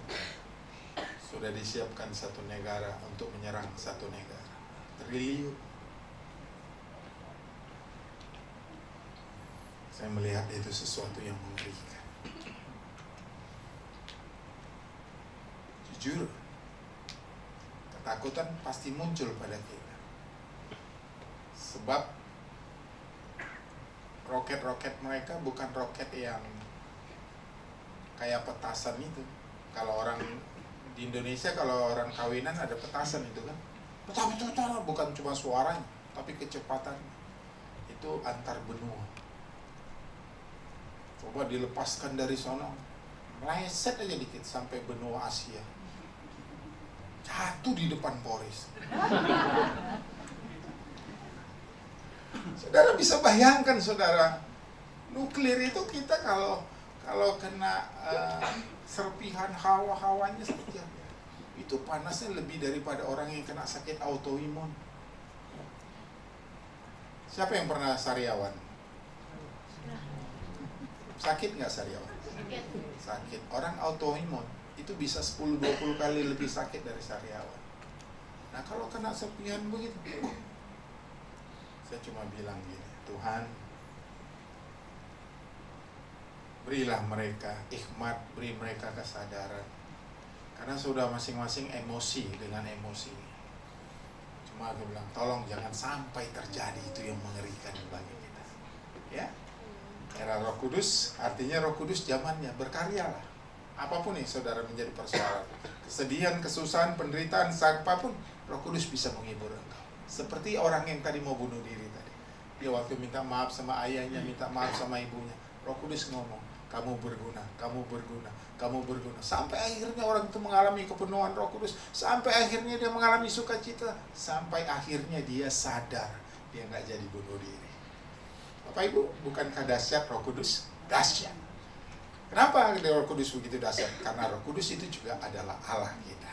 sudah disiapkan satu negara untuk menyerang satu negara. Triliun. Saya melihat itu sesuatu yang mengerikan. Jujur, ketakutan pasti muncul pada kita. Sebab roket-roket mereka bukan roket yang kayak petasan itu. Kalau orang di Indonesia, kalau orang kawinan ada petasan itu kan. Betul, bukan cuma suaranya, tapi kecepatan. Itu antar benua. Coba dilepaskan dari sono, meleset aja dikit sampai benua Asia. Jatuh di depan Polres. Saudara bisa bayangkan, saudara, nuklir itu kita kalau kena serpihan hawanya saja, itu panasnya lebih daripada orang yang kena sakit autoimun. Siapa yang pernah sariawan? Sakit nggak sariawan? Sakit. Orang autoimun itu bisa 10-20 kali lebih sakit dari sariawan. Nah kalau kena serpihan begitu, saya cuma bilang gini, Tuhan, berilah mereka hikmat, beri mereka kesadaran. Karena sudah masing-masing emosi dengan emosi. Cuma aku bilang, tolong jangan sampai terjadi itu yang mengerikan bagi kita. Ya, era Roh Kudus, artinya Roh Kudus zamannya berkaryalah. Apapun yang saudara menjadi persoalan, kesedihan, kesusahan, penderitaan, apapun, Roh Kudus bisa menghibur engkau. Seperti orang yang tadi mau bunuh diri tadi. Dia waktu minta maaf sama ayahnya, minta maaf sama ibunya, Roh Kudus ngomong, kamu berguna, kamu berguna, kamu berguna. Sampai akhirnya orang itu mengalami kepenuhan Roh Kudus. Sampai akhirnya dia mengalami sukacita. Sampai akhirnya dia sadar, dia nggak jadi bunuh diri. Bapak Ibu, bukankah dahsyat Roh Kudus? Dahsyat. Kenapa Roh Kudus begitu dahsyat? Karena Roh Kudus itu juga adalah Allah kita.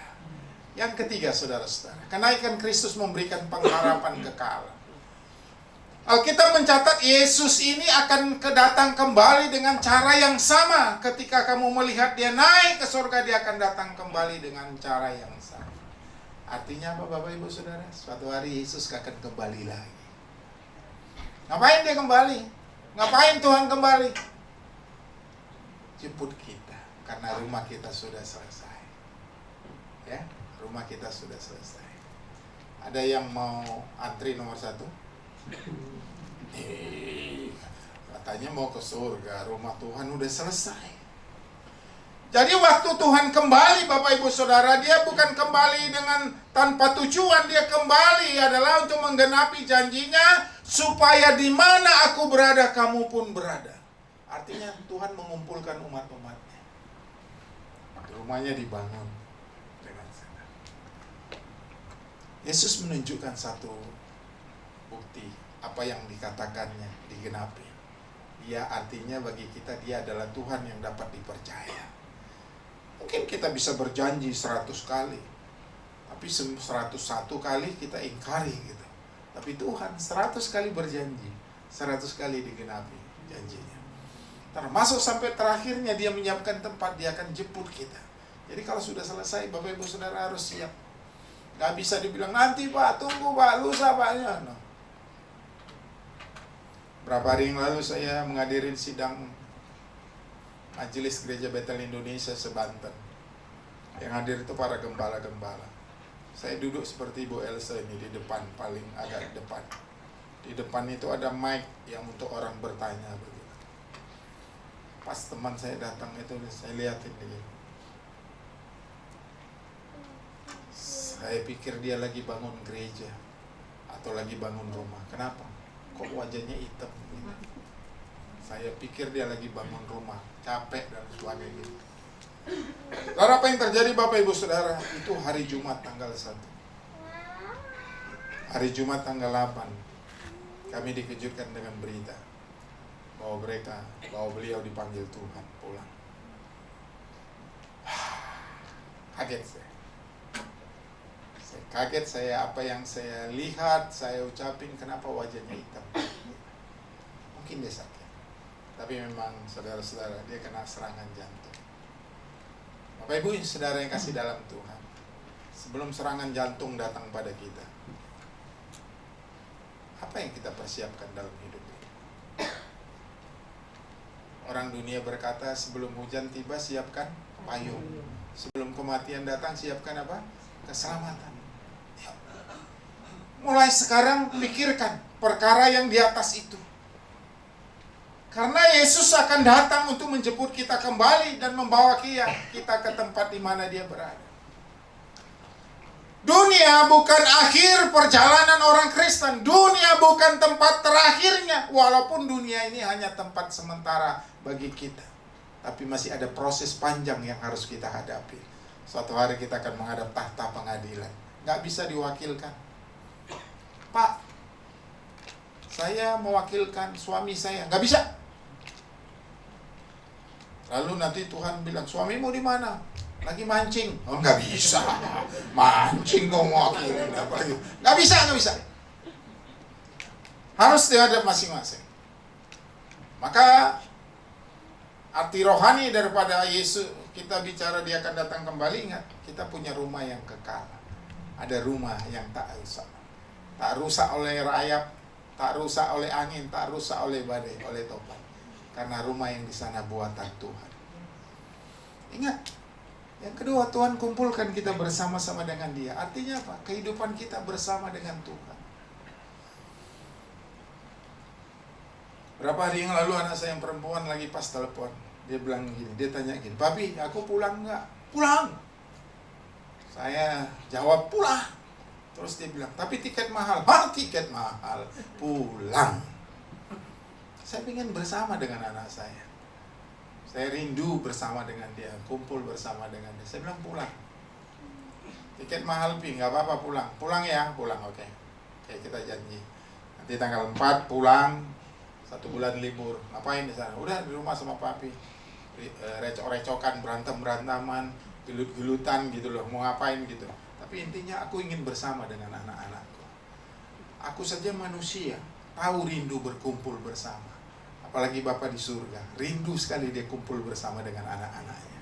Yang ketiga, saudara-saudara, kenaikan Kristus memberikan pengharapan kekal. Alkitab mencatat Yesus ini akan datang kembali dengan cara yang sama. Ketika kamu melihat dia naik ke surga, dia akan datang kembali dengan cara yang sama. Artinya apa Bapak Ibu Saudara? Suatu hari Yesus akan kembali lagi. Ngapain dia kembali? Ngapain Tuhan kembali? Jemput kita, karena rumah kita sudah selesai. Ya, rumah kita sudah selesai. Ada yang mau antri nomor 1? Katanya mau ke surga, rumah Tuhan udah selesai. Jadi waktu Tuhan kembali Bapak Ibu Saudara, dia bukan kembali dengan tanpa tujuan. Dia kembali adalah untuk menggenapi janjinya, supaya di mana aku berada, kamu pun berada. Artinya Tuhan mengumpulkan umat-umatnya. Rumahnya dibangun dengan senang. Yesus menunjukkan satu bukti apa yang dikatakannya digenapi. Dia artinya bagi kita, dia adalah Tuhan yang dapat dipercaya. Mungkin kita bisa berjanji 100 kali, tapi 101 kali kita ingkari gitu. Tapi Tuhan 100 kali berjanji, 100 kali digenapi janjinya. Termasuk sampai terakhirnya dia menyiapkan tempat, dia akan jemput kita. Jadi kalau sudah selesai, Bapak Ibu Saudara harus siap. Gak bisa dibilang, nanti Pak, tunggu Pak, lusa Pak. No. Berapa hari yang lalu saya menghadiri sidang Majelis Gereja Betel Indonesia seBanten. Yang hadir itu para gembala-gembala. Saya duduk seperti Ibu Elsa ini di depan, paling agak depan. Di depan itu ada mic yang untuk orang bertanya begitu. Pas teman saya datang itu, saya lihatin dia. Saya pikir dia lagi bangun gereja atau lagi bangun rumah. Kenapa? Kok wajahnya hitam gitu? Saya pikir dia lagi bangun rumah, capek dan sebagainya. Lalu apa yang terjadi Bapak Ibu Saudara? Itu hari Jumat tanggal 1. Hari Jumat tanggal 8, kami dikejutkan dengan berita bahwa beliau dipanggil Tuhan pulang. Kaget saya. Kaget saya, apa yang saya lihat, saya ucapin, kenapa wajahnya hitam. Mungkin dia sakit. Tapi memang saudara-saudara, dia kena serangan jantung. Bapak Ibu Saudara yang kasih dalam Tuhan, sebelum serangan jantung datang pada kita, apa yang kita persiapkan dalam hidup ini? Orang dunia berkata, sebelum hujan tiba siapkan payung, sebelum kematian datang siapkan apa? Keselamatan. Mulai sekarang pikirkan perkara yang di atas itu. Karena Yesus akan datang untuk menjemput kita kembali dan membawa kita ke tempat di mana dia berada. Dunia bukan akhir perjalanan orang Kristen. Dunia bukan tempat terakhirnya. Walaupun dunia ini hanya tempat sementara bagi kita. Tapi masih ada proses panjang yang harus kita hadapi. Suatu hari kita akan menghadap tahta pengadilan. Nggak bisa diwakilkan. Pak, saya mewakilkan suami saya. Nggak bisa. Lalu nanti Tuhan bilang, suamimu di mana? Lagi mancing. Oh, nggak bisa. Mancing kok mewakili. Nggak bisa. Harus dihadap masing-masing. Maka Arti rohani daripada Yesus, kita bicara dia akan datang kembali, ingat, kita punya rumah yang kekal. Ada rumah yang tak rusak. Tak rusak oleh rayap, tak rusak oleh angin, tak rusak oleh badai, oleh topan. Karena rumah yang di sana buatan Tuhan. Ingat, yang kedua, Tuhan kumpulkan kita bersama-sama dengan Dia. Artinya apa? Kehidupan kita bersama dengan Tuhan. Berapa hari yang lalu anak saya yang perempuan lagi pas telepon. Dia bilang gini, dia tanya gini, "Papi, aku pulang nggak?" "Pulang." Saya jawab, "Pulang." Terus dia bilang, "Tapi tiket mahal." "Hah, tiket mahal?" "Pulang." Saya ingin bersama dengan anak saya. Saya rindu bersama dengan dia, kumpul bersama dengan dia. Saya bilang, "Pulang." "Tiket mahal, Pi, nggak apa-apa, pulang." "Pulang ya?" "Pulang." Oke, kita janji. Nanti tanggal 4 pulang, 1 bulan libur. Ngapain di sana? Udah di rumah sama papi. Recok-recokan, berantem-berantaman, gelut-gelutan gitu loh. Mau ngapain gitu. Tapi intinya aku ingin bersama dengan anak-anakku. Aku saja manusia, tahu rindu berkumpul bersama. Apalagi Bapa di surga, rindu sekali dia kumpul bersama dengan anak-anaknya.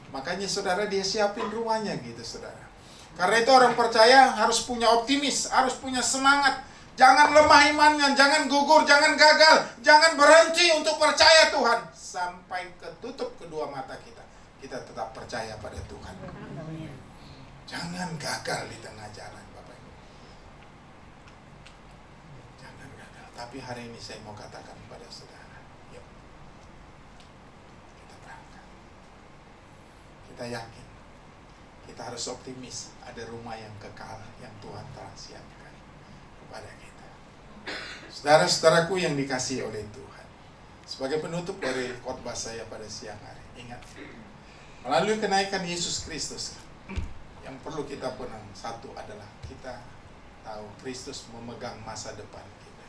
Makanya saudara, dia siapin rumahnya gitu saudara. Karena itu orang percaya harus punya optimis, harus punya semangat. Jangan lemah imannya, jangan gugur, jangan gagal. Jangan berhenti untuk percaya Tuhan. Sampai ketutup kedua mata kita, kita tetap percaya pada Tuhan. Jangan gagal di tengah jalan Bapak Ibu. Jangan gagal. Tapi hari ini saya mau katakan kepada saudara, yuk, kita berangkat. Kita yakin, kita harus optimis. Ada rumah yang kekal yang Tuhan telah siapkan kepada kita. Saudara-saudaraku yang dikasihi oleh Tuhan, sebagai penutup dari khotbah saya pada siang hari, ingat, melalui kenaikan Yesus Kristus, yang perlu kita pegang satu adalah kita tahu Kristus memegang masa depan kita.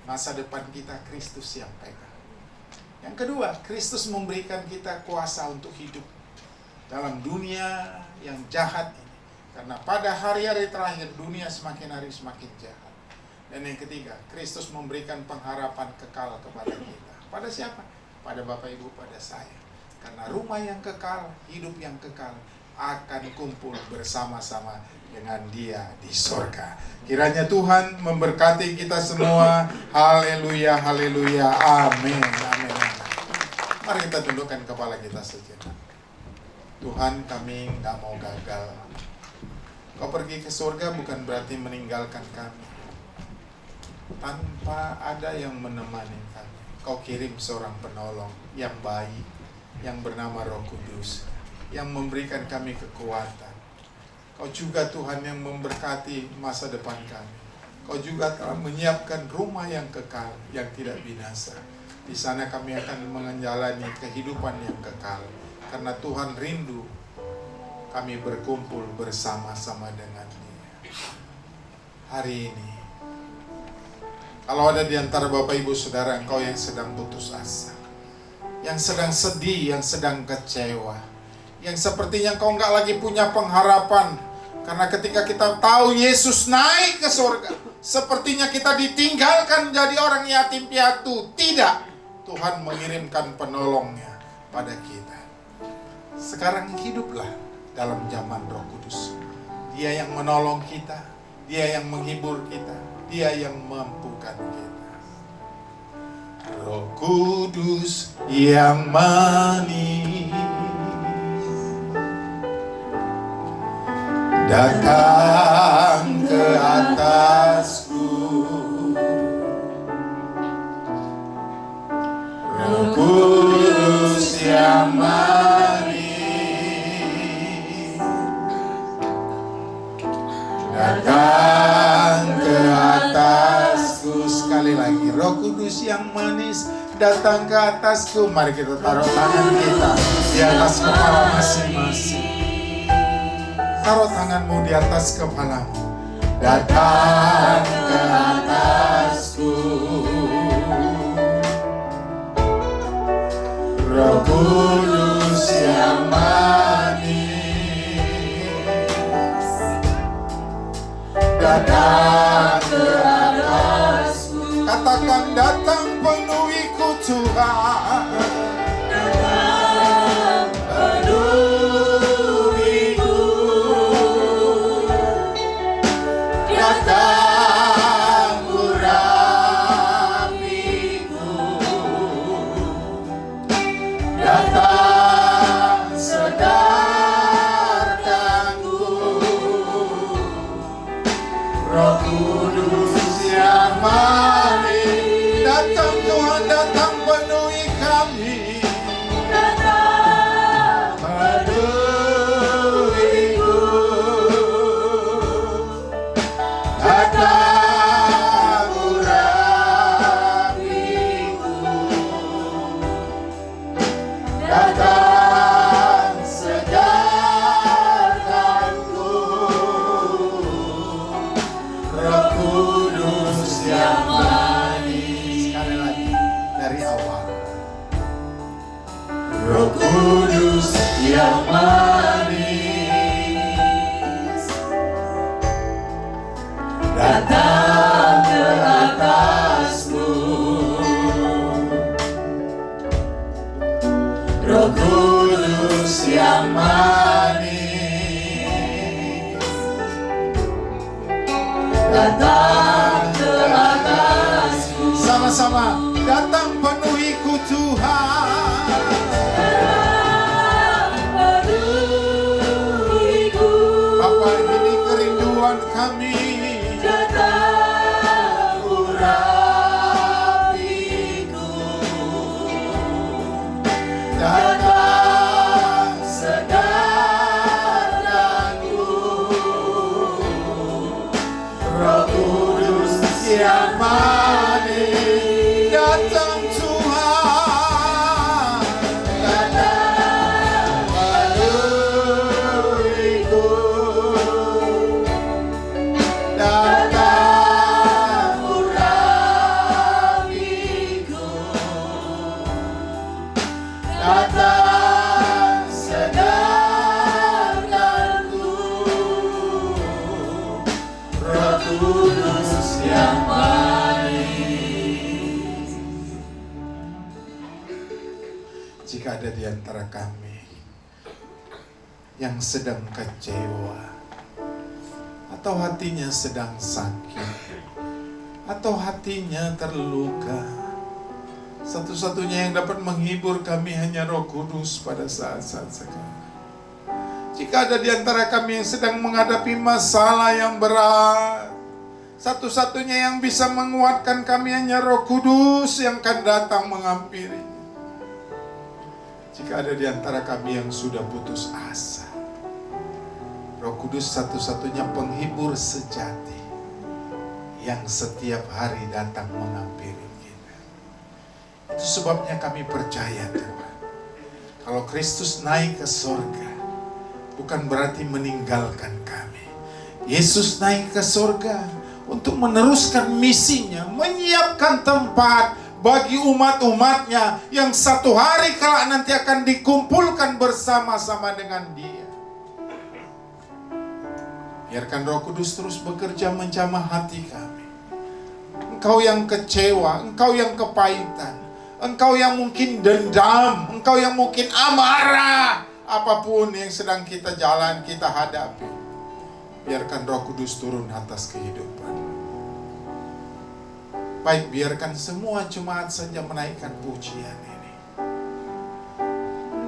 Masa depan kita Kristus yang pegang. Yang kedua, Kristus memberikan kita kuasa untuk hidup dalam dunia yang jahat ini. Karena pada hari-hari terakhir dunia semakin hari semakin jahat. Dan yang ketiga, Kristus memberikan pengharapan kekal kepada kita. Pada siapa? Pada Bapak Ibu, pada saya. Karena rumah yang kekal, hidup yang kekal akan kumpul bersama-sama dengan Dia di surga. Kiranya Tuhan memberkati kita semua. Haleluya, haleluya, amin, amin. Mari kita tundukkan kepala kita sejenak. Tuhan, kami nggak mau gagal. Kau pergi ke surga bukan berarti meninggalkan kami. Tanpa ada yang menemani kami, Kau kirim seorang penolong yang baik, yang bernama Roh Kudus, yang memberikan kami kekuatan. Kau juga Tuhan yang memberkati masa depan kami. Kau juga telah menyiapkan rumah yang kekal, yang tidak binasa. Di sana kami akan menjalani kehidupan yang kekal. Karena Tuhan rindu kami berkumpul bersama-sama dengan Dia. Hari ini, kalau ada di antara Bapak Ibu Saudara engkau yang sedang putus asa, yang sedang sedih, yang sedang kecewa, yang sepertinya engkau enggak lagi punya pengharapan, karena ketika kita tahu Yesus naik ke surga, sepertinya kita ditinggalkan jadi orang yatim piatu. Tidak, Tuhan mengirimkan penolongnya pada kita. Sekarang hiduplah dalam zaman Roh Kudus. Dia yang menolong kita, Dia yang menghibur kita, Dia yang mampukan kita. Roh Kudus yang manis datang ke atasku. Roh Kudus yang manis datang ke atasku. Sekali lagi, Roh Kudus yang manis datang ke atasku. Mari kita taruh tangan kita di atas kepala masing-masing. Taruh tanganmu di atas kepalamu. Datang ke atasku. Roh Kudus yang manis datang ke atasku. Katakan, datang penuhiku Tuhan. Roh Kudus yang manis, datang Tuhan, datang penuhi kami. Roh Kudus yang manis, datang ke atasku. Roh Kudus yang manis, datang ke atasku. Sama-sama, datang penuhiku Tuhan. Kami datang urapiku, datang segarkanku. Roh Kudus yang manis, datang Tuhan, datang penuhiku. Datang urapiku, datang segarkanku. Roh Kudus yang manis. Jika ada di antara kami yang sedang kecewa, atau hatinya sedang sakit, atau hatinya terluka, satu-satunya yang dapat menghibur kami hanya Roh Kudus pada saat-saat sekarang. Jika ada di antara kami yang sedang menghadapi masalah yang berat, satu-satunya yang bisa menguatkan kami hanya Roh Kudus yang akan datang menghampiri. Jika ada di antara kami yang sudah putus asa, Roh Kudus satu-satunya penghibur sejati yang setiap hari datang menghampiri kita. Itu sebabnya kami percaya Tuhan, kalau Kristus naik ke surga, bukan berarti meninggalkan kami. Yesus naik ke surga untuk meneruskan misinya, menyiapkan tempat bagi umat-umatnya yang satu hari kelak nanti akan dikumpulkan bersama-sama dengan Dia. Biarkan Roh Kudus terus bekerja menjamah hati kami. Engkau yang kecewa, engkau yang kepahitan, engkau yang mungkin dendam, engkau yang mungkin amarah, apapun yang sedang kita jalan, kita hadapi, biarkan Roh Kudus turun atas kehidupan. Baik, biarkan semua jemaat saja menaikkan pujian ini.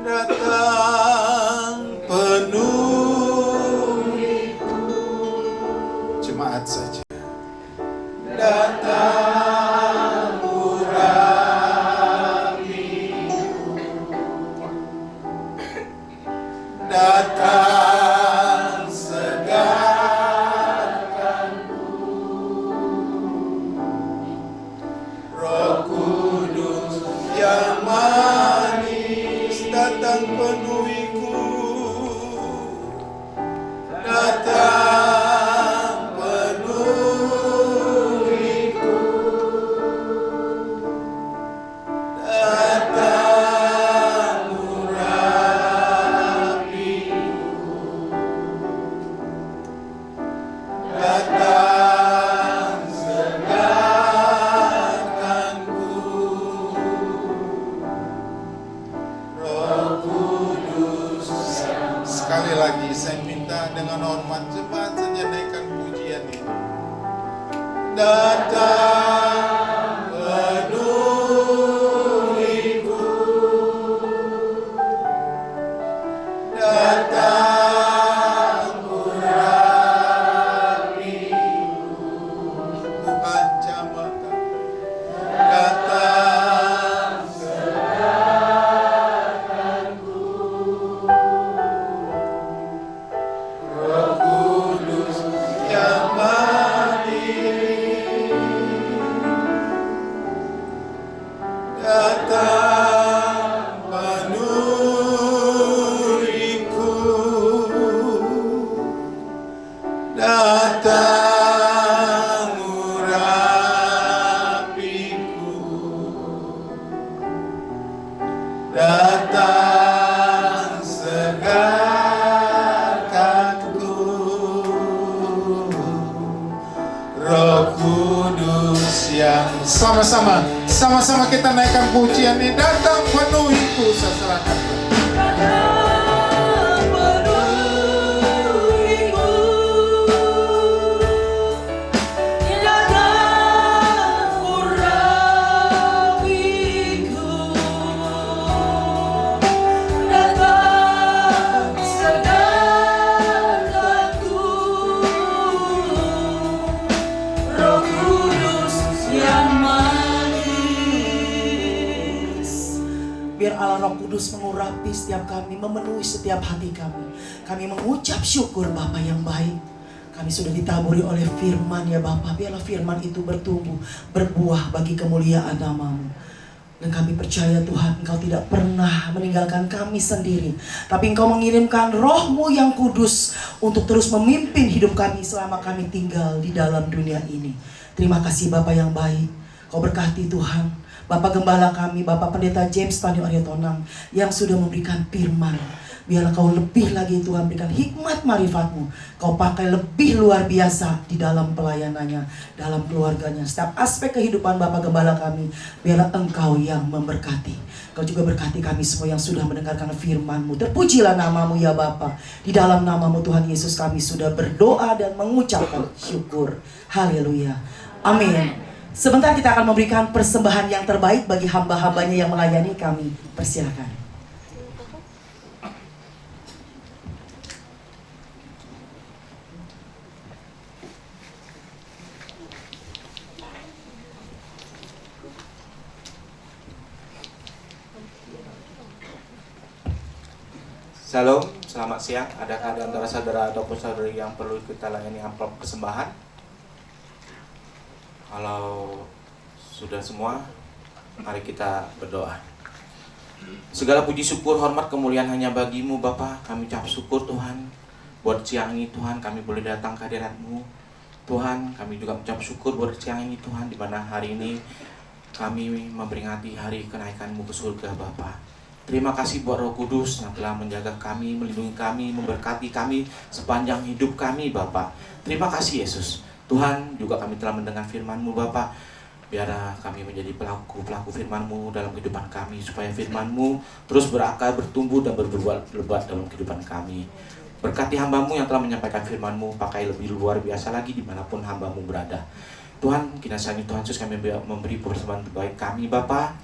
Datang penuh jemaat saja. Datang urapiku, datang segarkanku. Roh Kudus yang manis, datang penuhiku, datang datang penuhiku, datang urapiku, datang urapiku, datang segarkanku, Roh Kudus yang sama-sama kita naikkan pujian ini. Datang penuhiku, saya serahkan. Biar Allah Roh Kudus mengurapi setiap kami, memenuhi setiap hati kami. Kami mengucap syukur Bapa yang baik. Kami sudah ditaburi oleh firman ya Bapa. Biarlah firman itu bertumbuh, berbuah bagi kemuliaan nama-Mu. Dan kami percaya Tuhan, Engkau tidak pernah meninggalkan kami sendiri. Tapi Engkau mengirimkan Roh-Mu yang kudus untuk terus memimpin hidup kami selama kami tinggal di dalam dunia ini. Terima kasih Bapa yang baik. Kau berkati Tuhan. Bapak Gembala kami, Bapak Pendeta James Pandu Arya Tonang yang sudah memberikan firman. Biarlah Kau lebih lagi Tuhan berikan hikmat marifat-Mu. Kau pakai lebih luar biasa di dalam pelayanannya, dalam keluarganya. Setiap aspek kehidupan Bapak Gembala kami, biarlah Engkau yang memberkati. Kau juga berkati kami semua yang sudah mendengarkan firman-Mu. Terpujilah nama-Mu ya Bapa. Di dalam nama-Mu Tuhan Yesus kami sudah berdoa dan mengucapkan syukur. Haleluya. Amin. Sebentar kita akan memberikan persembahan yang terbaik bagi hamba-hambanya yang melayani kami. Persilakan. Shalom, selamat siang. Adakah di antara saudara ataupun saudari yang perlu kita layani amplop persembahan? Kalau sudah semua, mari kita berdoa. Segala puji syukur, hormat, kemuliaan hanya bagi-Mu Bapa. Kami ucap syukur Tuhan, buat siang ini Tuhan kami boleh datang ke hadirat-Mu. Tuhan, kami juga ucap syukur buat siang ini Tuhan, di mana hari ini kami memperingati hari kenaikan-Mu ke surga Bapa. Terima kasih buat Roh Kudus yang telah menjaga kami, melindungi kami, memberkati kami sepanjang hidup kami Bapa. Terima kasih Yesus. Tuhan, juga kami telah mendengar firman-Mu Bapa. Biarlah kami menjadi pelaku-pelaku firman-Mu dalam kehidupan kami, supaya firman-Mu terus berakar, bertumbuh dan berbuah lebat dalam kehidupan kami. Berkati hamba-Mu yang telah menyampaikan firman-Mu, pakai lebih luar biasa lagi dimanapun hamba-Mu berada. Tuhan, kiranya Tuhan Yesus kami memberi persembahan terbaik kami Bapa.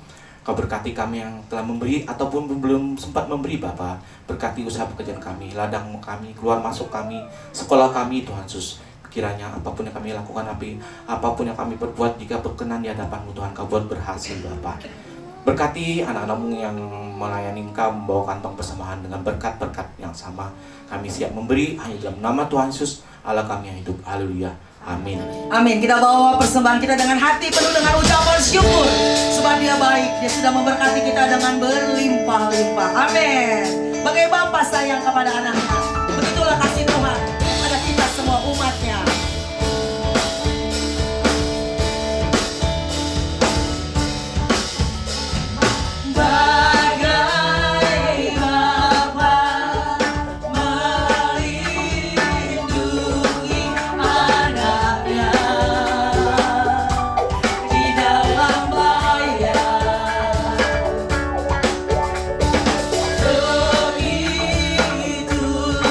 Kau berkati kami yang telah memberi ataupun belum sempat memberi Bapa. Berkati usaha pekerjaan kami, ladang kami, keluar masuk kami, sekolah kami Tuhan Yesus. Kiranya apapun yang kami lakukan, apapun yang kami perbuat, jika berkenan di hadapan-Mu Tuhan, Kau buat berhasil Bapa. Berkati anak-anak-Mu yang melayani Engkau, membawa kantong persembahan dengan berkat-berkat yang sama. Kami siap memberi hanya dalam nama Tuhan Yesus, Allah kami yang hidup. Haleluya. Amin. Amin. Kita bawa persembahan kita dengan hati penuh dengan ucapan syukur. Sebab Dia baik, Dia sudah memberkati kita dengan berlimpah-limpah. Amin. Bagai Bapa sayang kepada anak-anak, begitulah kasih Tuhan pada kita semua umatnya. Begitu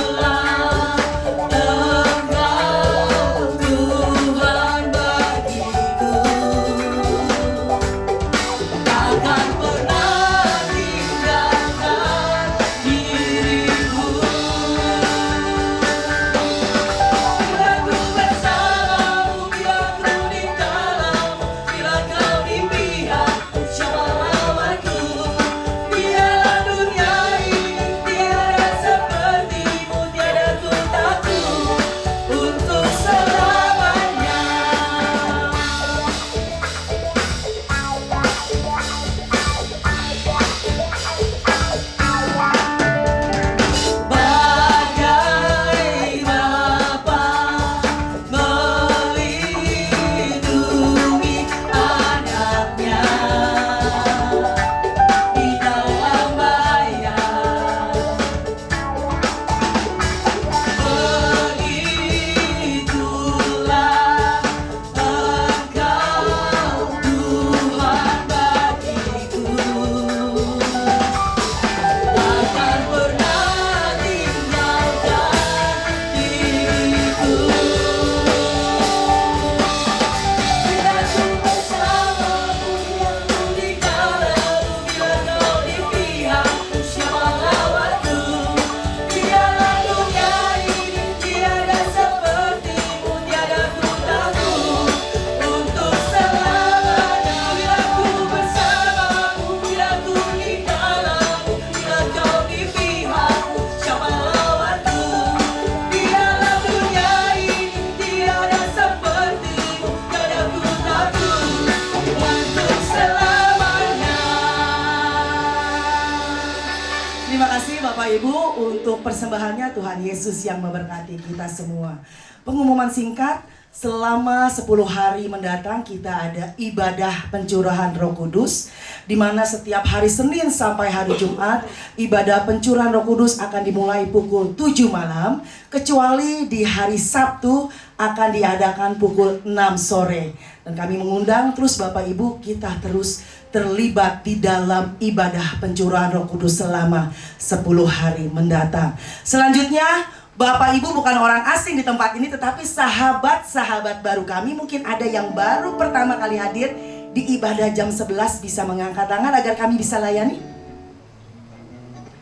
untuk persembahannya. Tuhan Yesus yang memberkati kita semua. Pengumuman singkat, selama 10 hari mendatang kita ada ibadah pencurahan Roh Kudus, di mana setiap hari Senin sampai hari Jumat ibadah pencurahan Roh Kudus akan dimulai pukul 7 malam, kecuali di hari Sabtu akan diadakan pukul 6 sore. Dan kami mengundang terus Bapak Ibu kita terus terlibat di dalam ibadah pencurahan Roh Kudus selama 10 hari mendatang. Selanjutnya, Bapak Ibu bukan orang asing di tempat ini, tetapi sahabat-sahabat baru kami. Mungkin ada yang baru pertama kali hadir di ibadah jam 11, bisa mengangkat tangan agar kami bisa layani.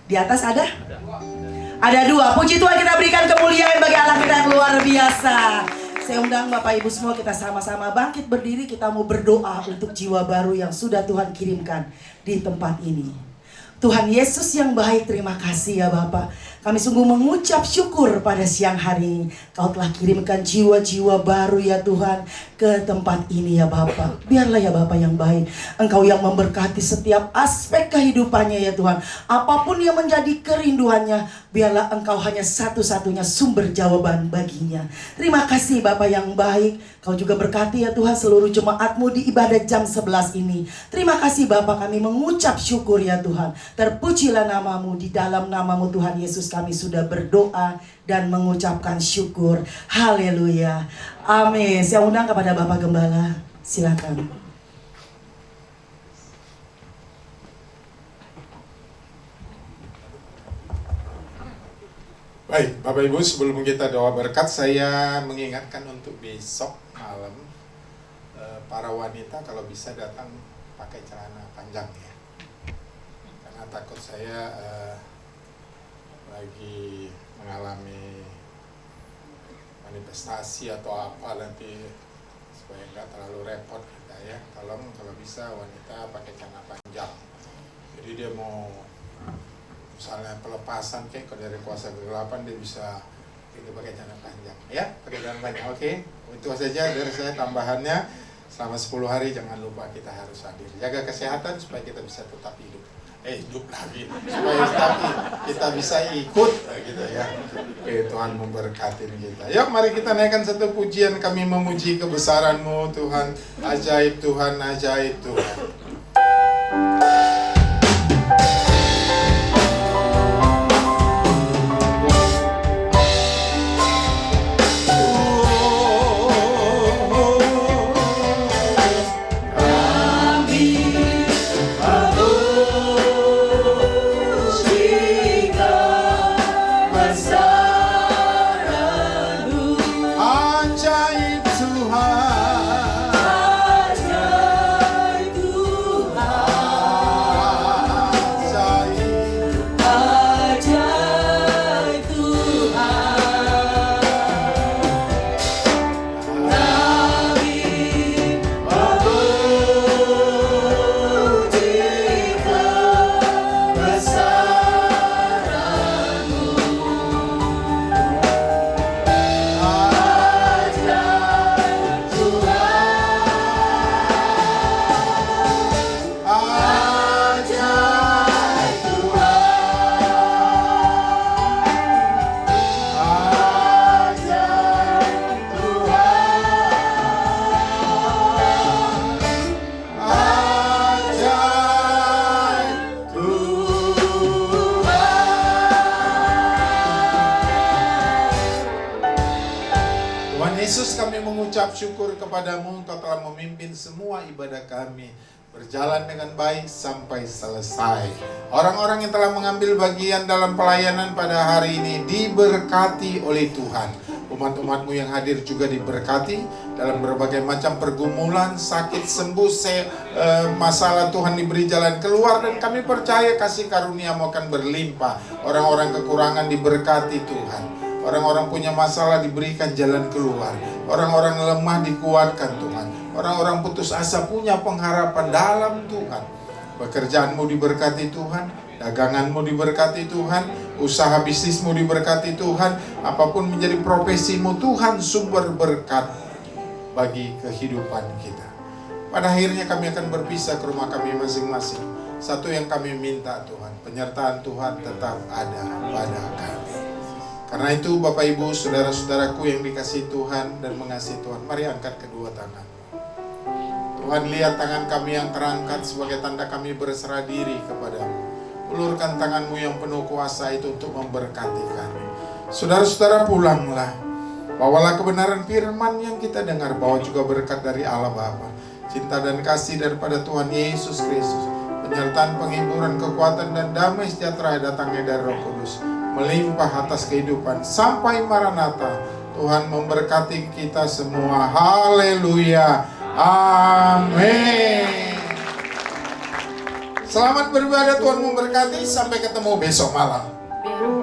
Di atas ada? Ada 2. Puji Tuhan, kita berikan kemuliaan bagi Allah kita yang luar biasa. Saya undang Bapak Ibu semua, kita sama-sama bangkit berdiri. Kita mau berdoa untuk jiwa baru yang sudah Tuhan kirimkan di tempat ini. Tuhan Yesus yang baik, terima kasih ya Bapak. Kami sungguh mengucap syukur pada siang hari ini. Kau telah kirimkan jiwa-jiwa baru ya Tuhan ke tempat ini ya Bapak. Biarlah ya Bapak yang baik, Engkau yang memberkati setiap aspek kehidupannya ya Tuhan. Apapun yang menjadi kerinduannya, biarlah Engkau hanya satu-satunya sumber jawaban baginya. Terima kasih Bapak yang baik. Kau juga berkati ya Tuhan seluruh jemaat-Mu di ibadah jam 11 ini. Terima kasih Bapak, kami mengucap syukur ya Tuhan. Terpujilah nama-Mu, di dalam nama-Mu Tuhan Yesus kami sudah berdoa dan mengucapkan syukur. Haleluya. Amin. Saya undang kepada Bapak Gembala. Silakan. Baik, Bapak Ibu, sebelum kita doa berkat, saya mengingatkan untuk besok malam para wanita kalau bisa datang pakai celana panjang ya. Karena takut saya lagi mengalami manifestasi atau apa nanti, supaya nggak terlalu repot kita ya. Tolong kalau bisa wanita pakai celana panjang. Jadi dia mau misalnya pelepasan kayak kalau dari kuasa kegelapan dia bisa itu pakai celana panjang ya, pakai celana panjang. Oke, itu saja dari saya tambahannya. Selama 10 hari jangan lupa kita harus hadir, jaga kesehatan supaya kita bisa tetap hidup lagi, supaya kita bisa ikut gitu ya. Oke, Tuhan memberkati kita. Yuk mari kita naikkan satu pujian, kami memuji kebesaran-Mu Tuhan. Ajaib Tuhan, ajaib Tuhan. Syukur kepadamu, Engkau telah memimpin semua ibadah kami berjalan dengan baik sampai selesai. Orang-orang yang telah mengambil bagian dalam pelayanan pada hari ini diberkati oleh Tuhan. Umat-umat-Mu yang hadir juga diberkati dalam berbagai macam pergumulan, sakit sembuh, masalah Tuhan diberi jalan keluar, dan kami percaya kasih karunia-Mu akan berlimpah. Orang-orang kekurangan diberkati Tuhan. Orang-orang punya masalah diberikan jalan keluar. Orang-orang lemah dikuatkan Tuhan. Orang-orang putus asa punya pengharapan dalam Tuhan. Pekerjaan-Mu diberkati Tuhan. Dagangan-Mu diberkati Tuhan. Usaha bisnis-Mu diberkati Tuhan. Apapun menjadi profesi-Mu Tuhan, sumber berkat bagi kehidupan kita. Pada akhirnya kami akan berpisah ke rumah kami masing-masing. Satu yang kami minta Tuhan, penyertaan Tuhan tetap ada pada kami. Karena itu Bapak Ibu, saudara-saudaraku yang dikasihi Tuhan dan mengasihi Tuhan, mari angkat kedua tangan. Tuhan, lihat tangan kami yang terangkat sebagai tanda kami berserah diri kepadamu. Ulurkan tanganmu yang penuh kuasa itu untuk memberkati kami. Saudara-saudara, pulanglah. Bawalah kebenaran firman yang kita dengar, bawa juga berkat dari Allah Bapa, cinta dan kasih daripada Tuhan Yesus Kristus, penyertaan, penghiburan, kekuatan dan damai sejahtera datangnya dari Roh Kudus, melimpah atas kehidupan sampai Maranatha. Tuhan memberkati kita semua. Haleluya. Amin. Selamat beribadah, Tuhan memberkati. Sampai ketemu besok malam. Biar